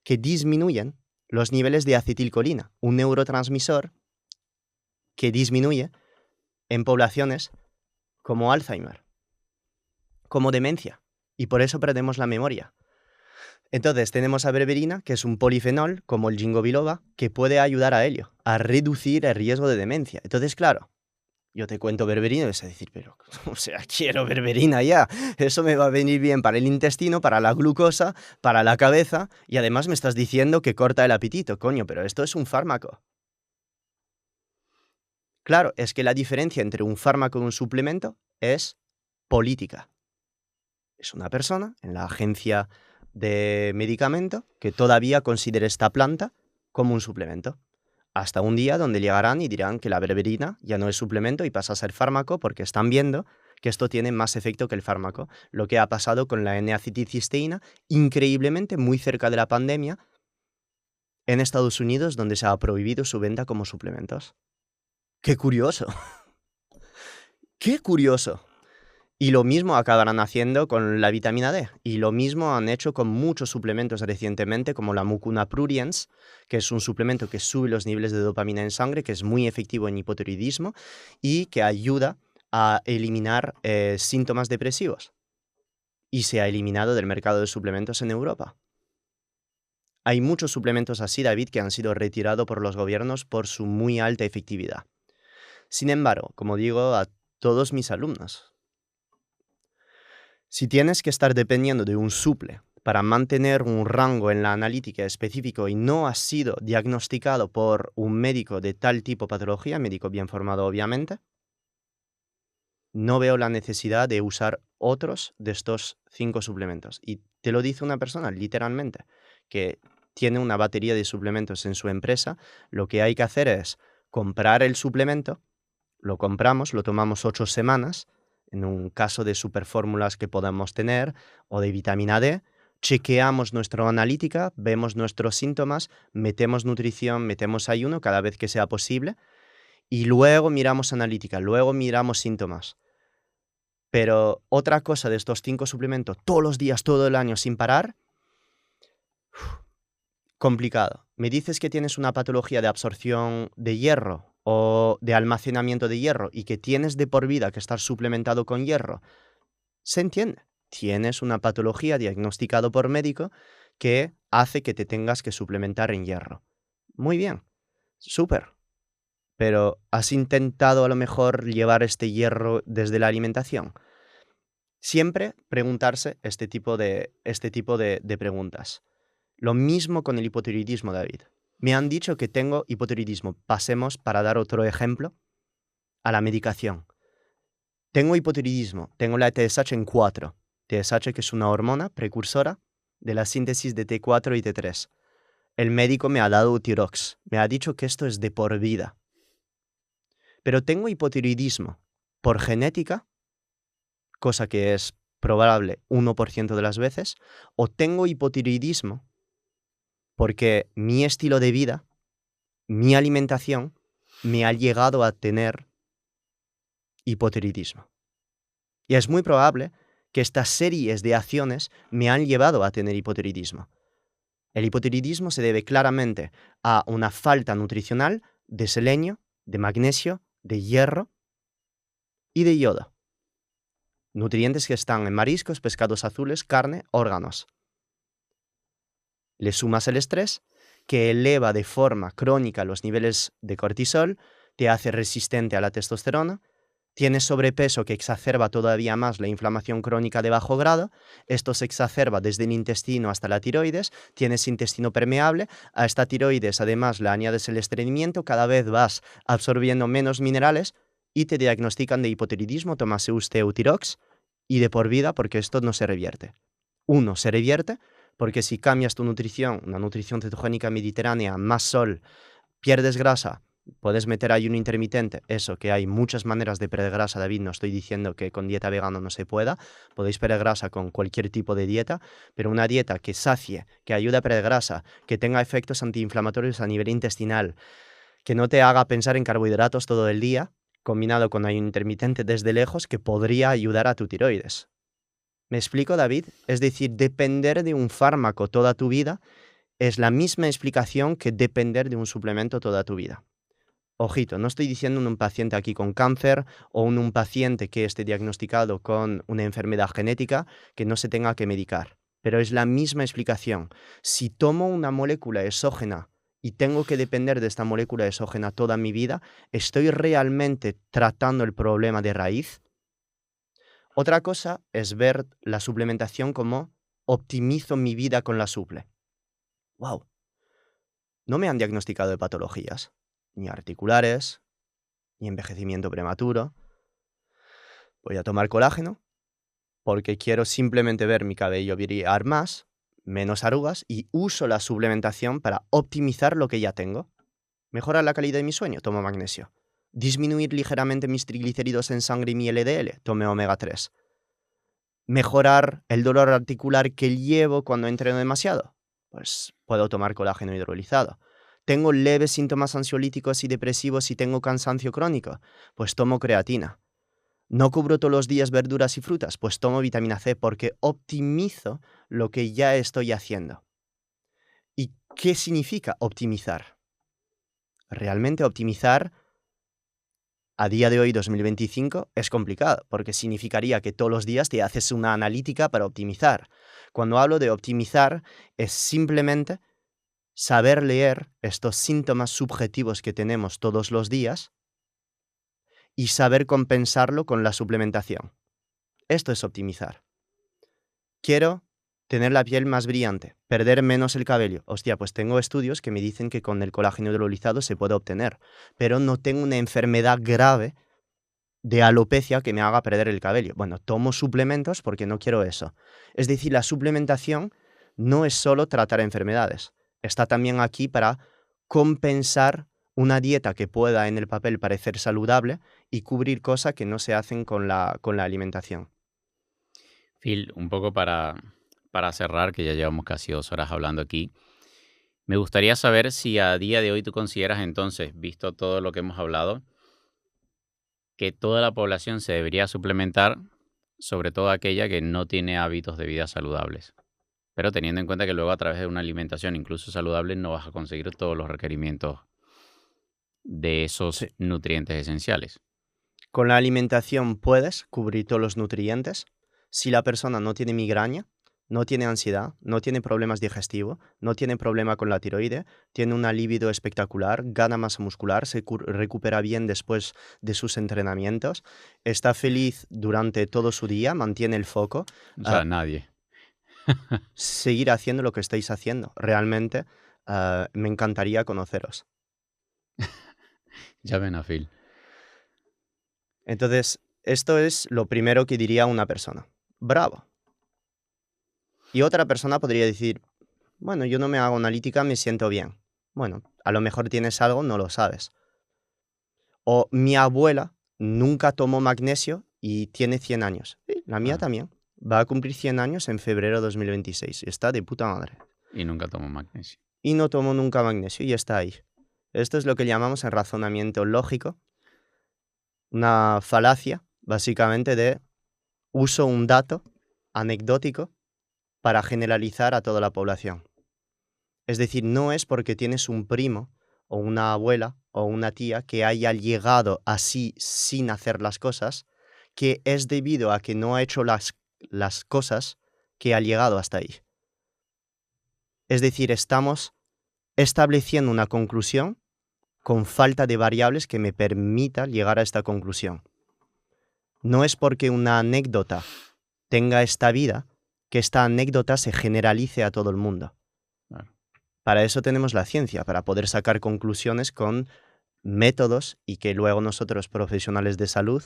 que disminuyen los niveles de acetilcolina, un neurotransmisor que disminuye en poblaciones como Alzheimer, como demencia, y por eso perdemos la memoria. Entonces tenemos a berberina, que es un polifenol, como el ginkgo biloba, que puede ayudar a ello, a reducir el riesgo de demencia. Entonces, claro, Yo te cuento berberina y vas a decir, pero, o sea, quiero berberina ya. Eso me va a venir bien para el intestino, para la glucosa, para la cabeza, y además me estás diciendo que corta el apetito, coño, pero esto es un fármaco. Claro, es que la diferencia entre un fármaco y un suplemento es política. Es una persona en la agencia de medicamento que todavía considera esta planta como un suplemento. Hasta un día donde llegarán y dirán que la berberina ya no es suplemento y pasa a ser fármaco porque están viendo que esto tiene más efecto que el fármaco. Lo que ha pasado con la N-acetilcisteína, increíblemente muy cerca de la pandemia, en Estados Unidos, donde se ha prohibido su venta como suplementos. ¡Qué curioso! ¡Qué curioso! Y lo mismo acabarán haciendo con la vitamina D. Y lo mismo han hecho con muchos suplementos recientemente, como la Mucuna pruriens, que es un suplemento que sube los niveles de dopamina en sangre, que es muy efectivo en hipotiroidismo y que ayuda a eliminar síntomas depresivos. Y se ha eliminado del mercado de suplementos en Europa. Hay muchos suplementos así, David, que han sido retirados por los gobiernos por su muy alta efectividad. Sin embargo, como digo a todos mis alumnos, si tienes que estar dependiendo de un suple para mantener un rango en la analítica específico y no has sido diagnosticado por un médico de tal tipo de patología, médico bien formado obviamente, no veo la necesidad de usar otros de estos 5 suplementos. Y te lo dice una persona, literalmente, que tiene una batería de suplementos en su empresa. Lo que hay que hacer es comprar el suplemento, lo compramos, lo tomamos 8 semanas, en un caso de superfórmulas que podamos tener, o de vitamina D, chequeamos nuestra analítica, vemos nuestros síntomas, metemos nutrición, metemos ayuno cada vez que sea posible, y luego miramos analítica, luego miramos síntomas. Pero otra cosa de estos 5 suplementos, todos los días, todo el año, sin parar, complicado. Me dices que tienes una patología de absorción de hierro o de almacenamiento de hierro y que tienes de por vida que estar suplementado con hierro. Se entiende. Tienes una patología diagnosticada por médico que hace que te tengas que suplementar en hierro. Muy bien, súper. Pero ¿has intentado a lo mejor llevar este hierro desde la alimentación? Siempre preguntarse este tipo de preguntas. Lo mismo con el hipotiroidismo, David. Me han dicho que tengo hipotiroidismo. Pasemos, para dar otro ejemplo, a la medicación. Tengo hipotiroidismo, tengo la TSH en 4. TSH, que es una hormona precursora de la síntesis de T4 y T3. El médico me ha dado Utirox. Me ha dicho que esto es de por vida. Pero tengo hipotiroidismo por genética, cosa que es probable 1% de las veces, o tengo hipotiroidismo porque mi estilo de vida, mi alimentación, me ha llegado a tener hipotiroidismo. Y es muy probable que estas series de acciones me han llevado a tener hipotiroidismo. El hipotiroidismo se debe claramente a una falta nutricional de selenio, de magnesio, de hierro y de yodo. Nutrientes que están en mariscos, pescados azules, carne, órganos. Le sumas el estrés, que eleva de forma crónica los niveles de cortisol, te hace resistente a la testosterona, tienes sobrepeso que exacerba todavía más la inflamación crónica de bajo grado, esto se exacerba desde el intestino hasta la tiroides, tienes intestino permeable, a esta tiroides además le añades el estreñimiento, cada vez vas absorbiendo menos minerales y te diagnostican de hipotiroidismo, tómase usted Utirox y de por vida porque esto no se revierte. Uno, se revierte porque si cambias tu nutrición, una nutrición cetogénica mediterránea, más sol, pierdes grasa, puedes meter ayuno intermitente, eso, que hay muchas maneras de perder grasa, David, no estoy diciendo que con dieta vegana no se pueda, podéis perder grasa con cualquier tipo de dieta, pero una dieta que sacie, que ayude a perder grasa, que tenga efectos antiinflamatorios a nivel intestinal, que no te haga pensar en carbohidratos todo el día, combinado con ayuno intermitente desde lejos, que podría ayudar a tu tiroides. ¿Me explico, David? Es decir, depender de un fármaco toda tu vida es la misma explicación que depender de un suplemento toda tu vida. Ojito, no estoy diciendo en un paciente aquí con cáncer o en un paciente que esté diagnosticado con una enfermedad genética que no se tenga que medicar, pero es la misma explicación. Si tomo una molécula exógena y tengo que depender de esta molécula exógena toda mi vida, ¿estoy realmente tratando el problema de raíz? Otra cosa es ver la suplementación como optimizo mi vida con la suple. ¡Wow! No me han diagnosticado de patologías, ni articulares, ni envejecimiento prematuro. Voy a tomar colágeno porque quiero simplemente ver mi cabello brillar más, menos arrugas, y uso la suplementación para optimizar lo que ya tengo. Mejorar la calidad de mi sueño, tomo magnesio. Disminuir ligeramente mis triglicéridos en sangre y mi LDL, tome omega 3. Mejorar el dolor articular que llevo cuando entreno demasiado, pues puedo tomar colágeno hidrolizado. Tengo leves síntomas ansiolíticos y depresivos y tengo cansancio crónico, pues tomo creatina. No cubro todos los días verduras y frutas, pues tomo vitamina C porque optimizo lo que ya estoy haciendo. ¿Y qué significa optimizar? Realmente optimizar a día de hoy, 2025, es complicado, porque significaría que todos los días te haces una analítica para optimizar. Cuando hablo de optimizar, es simplemente saber leer estos síntomas subjetivos que tenemos todos los días y saber compensarlo con la suplementación. Esto es optimizar. Quiero tener la piel más brillante, perder menos el cabello. Hostia, pues tengo estudios que me dicen que con el colágeno hidrolizado se puede obtener, pero no tengo una enfermedad grave de alopecia que me haga perder el cabello. Bueno, tomo suplementos porque no quiero eso. Es decir, la suplementación no es solo tratar enfermedades. Está también aquí para compensar una dieta que pueda en el papel parecer saludable y cubrir cosas que no se hacen con la alimentación. Phil, un poco para cerrar, que ya llevamos casi 2 horas hablando aquí, me gustaría saber si a día de hoy tú consideras entonces, visto todo lo que hemos hablado, que toda la población se debería suplementar, sobre todo aquella que no tiene hábitos de vida saludables. Pero teniendo en cuenta que luego a través de una alimentación incluso saludable no vas a conseguir todos los requerimientos de esos Sí. nutrientes esenciales. Con la alimentación puedes cubrir todos los nutrientes. Si la persona no tiene migraña, no tiene ansiedad, no tiene problemas digestivos, no tiene problema con la tiroide, tiene una libido espectacular, gana masa muscular, se recupera bien después de sus entrenamientos, está feliz durante todo su día, mantiene el foco, O ah, sea, nadie. seguir haciendo lo que estáis haciendo. Realmente me encantaría conoceros. Llamen a Phil. Entonces, esto es lo primero que diría una persona. Bravo. Y otra persona podría decir, bueno, yo no me hago analítica, me siento bien. Bueno, a lo mejor tienes algo, no lo sabes. O mi abuela nunca tomó magnesio y tiene 100 años. Sí, la mía Ah, también. Va a cumplir 100 años en febrero de 2026. Está de puta madre. y nunca tomo magnesio. Y no tomó nunca magnesio y está ahí. Esto es lo que llamamos en razonamiento lógico una falacia, básicamente, de uso un dato anecdótico para generalizar a toda la población. Es decir, no es porque tienes un primo o una abuela o una tía que haya llegado así sin hacer las cosas, que es debido a que no ha hecho las cosas que ha llegado hasta ahí. Es decir, estamos estableciendo una conclusión con falta de variables que me permita llegar a esta conclusión. No es porque una anécdota tenga esta vida que esta anécdota se generalice a todo el mundo. Claro. Para eso tenemos la ciencia, para poder sacar conclusiones con métodos y que luego nosotros, profesionales de salud,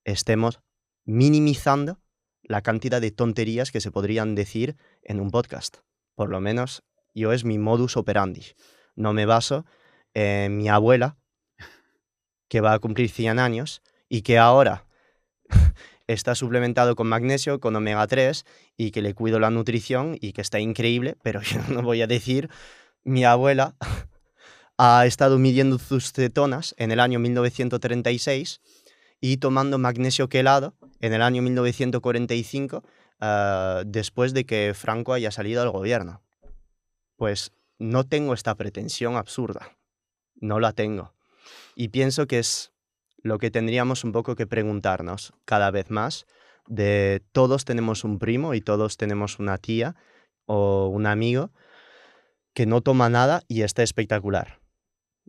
estemos minimizando la cantidad de tonterías que se podrían decir en un podcast. Por lo menos yo es mi modus operandi. No me baso en mi abuela, que va a cumplir 100 años y que ahora está suplementado con magnesio, con omega 3 y que le cuido la nutrición y que está increíble, pero yo no voy a decir, mi abuela ha estado midiendo sus cetonas en el año 1936 y tomando magnesio quelado en el año 1945, después de que Franco haya salido del gobierno. Pues no tengo esta pretensión absurda, no la tengo. Y pienso que es lo que tendríamos un poco que preguntarnos cada vez más, de todos tenemos un primo y todos tenemos una tía o un amigo que no toma nada y está espectacular.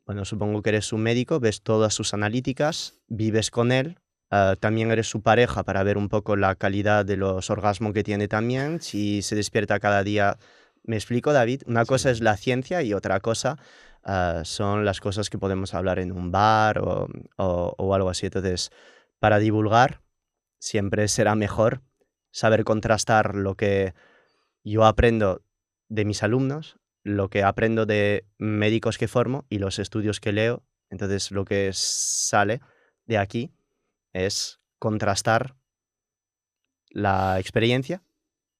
Bueno, supongo que eres un médico, ves todas sus analíticas, vives con él, también eres su pareja para ver un poco la calidad de los orgasmos que tiene también, si se despierta cada día. ¿Me explico, David? Una Sí, cosa es sí. la ciencia y otra cosa son las cosas que podemos hablar en un bar o algo así. Entonces, para divulgar, siempre será mejor saber contrastar lo que yo aprendo de mis alumnos, lo que aprendo de médicos que formo y los estudios que leo. Entonces, lo que sale de aquí es contrastar la experiencia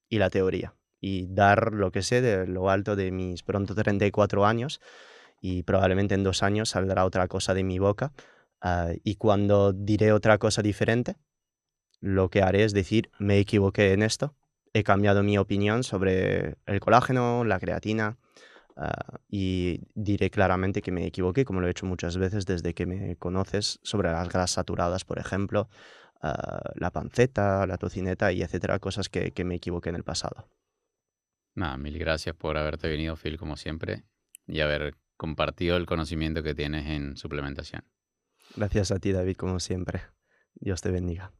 y la teoría y dar lo que sé de lo alto de mis pronto 34 años y probablemente en 2 años saldrá otra cosa de mi boca, y cuando diré otra cosa diferente, lo que haré es decir: "Me equivoqué en esto, he cambiado mi opinión sobre el colágeno, la creatina", y diré claramente que me equivoqué, como lo he hecho muchas veces desde que me conoces, sobre las grasas saturadas, por ejemplo, la panceta, la tocineta y etcétera, cosas que me equivoqué en el pasado. Nada, mil gracias por haberte venido, Phil, como siempre, y haber compartido el conocimiento que tienes en suplementación. Gracias a ti, David, como siempre. Dios te bendiga.